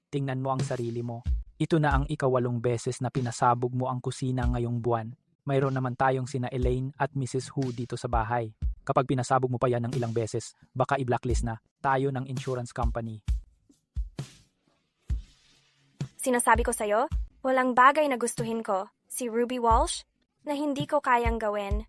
Tingnan mo ang sarili mo. Ito na ang ika-8 beses na pinasabog mo ang kusina ngayong buwan. Mayroon naman tayong sina Elaine at Mrs. Hu dito sa bahay. Kapag pinasabog mo pa yan ng ilang beses, baka i-blacklist na tayo ng insurance company. Sinasabi ko sa'yo, walang bagay na gustuhin ko, si Ruby Walsh, na hindi ko kayang gawin.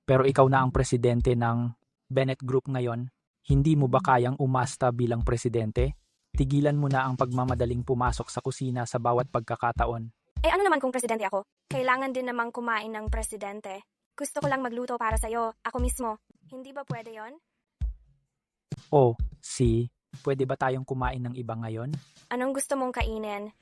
Pero ikaw na ang presidente ng Bennett Group ngayon. Hindi mo ba kayang umasta bilang presidente? Tigilan mo na ang pagmamadaling pumasok sa kusina sa bawat pagkakataon. Ano naman kung presidente ako? Kailangan din namang kumain ng presidente. Gusto ko lang magluto para sa'yo, ako mismo. Hindi ba pwede yon? Pwede ba tayong kumain ng iba ngayon? Anong gusto mong kainin?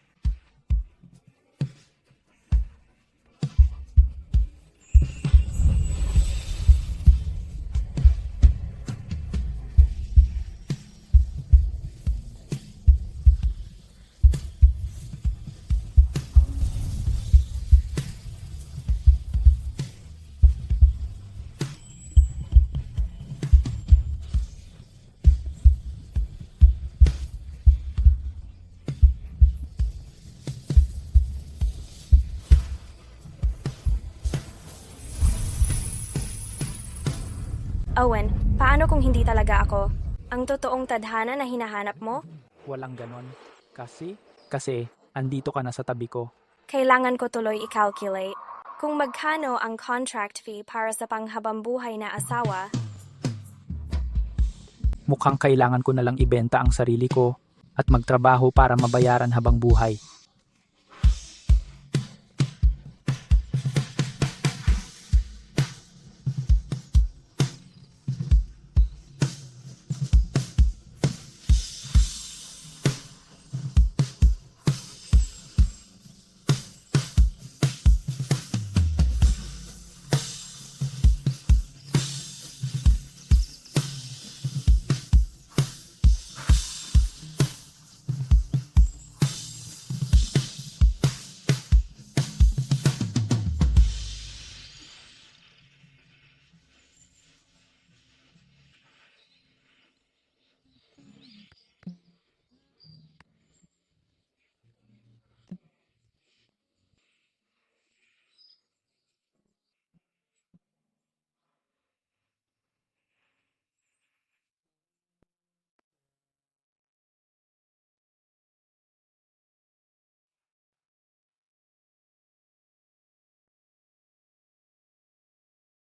Owen, paano kung hindi talaga ako? Ang totoong tadhana na hinahanap mo? Walang ganon. Kasi, andito ka na sa tabi ko. Kailangan ko tuloy i-calculate. Kung magkano ang contract fee para sa panghabambuhay na asawa, Mukhang kailangan ko na lang ibenta ang sarili ko at magtrabaho para mabayaran habang buhay.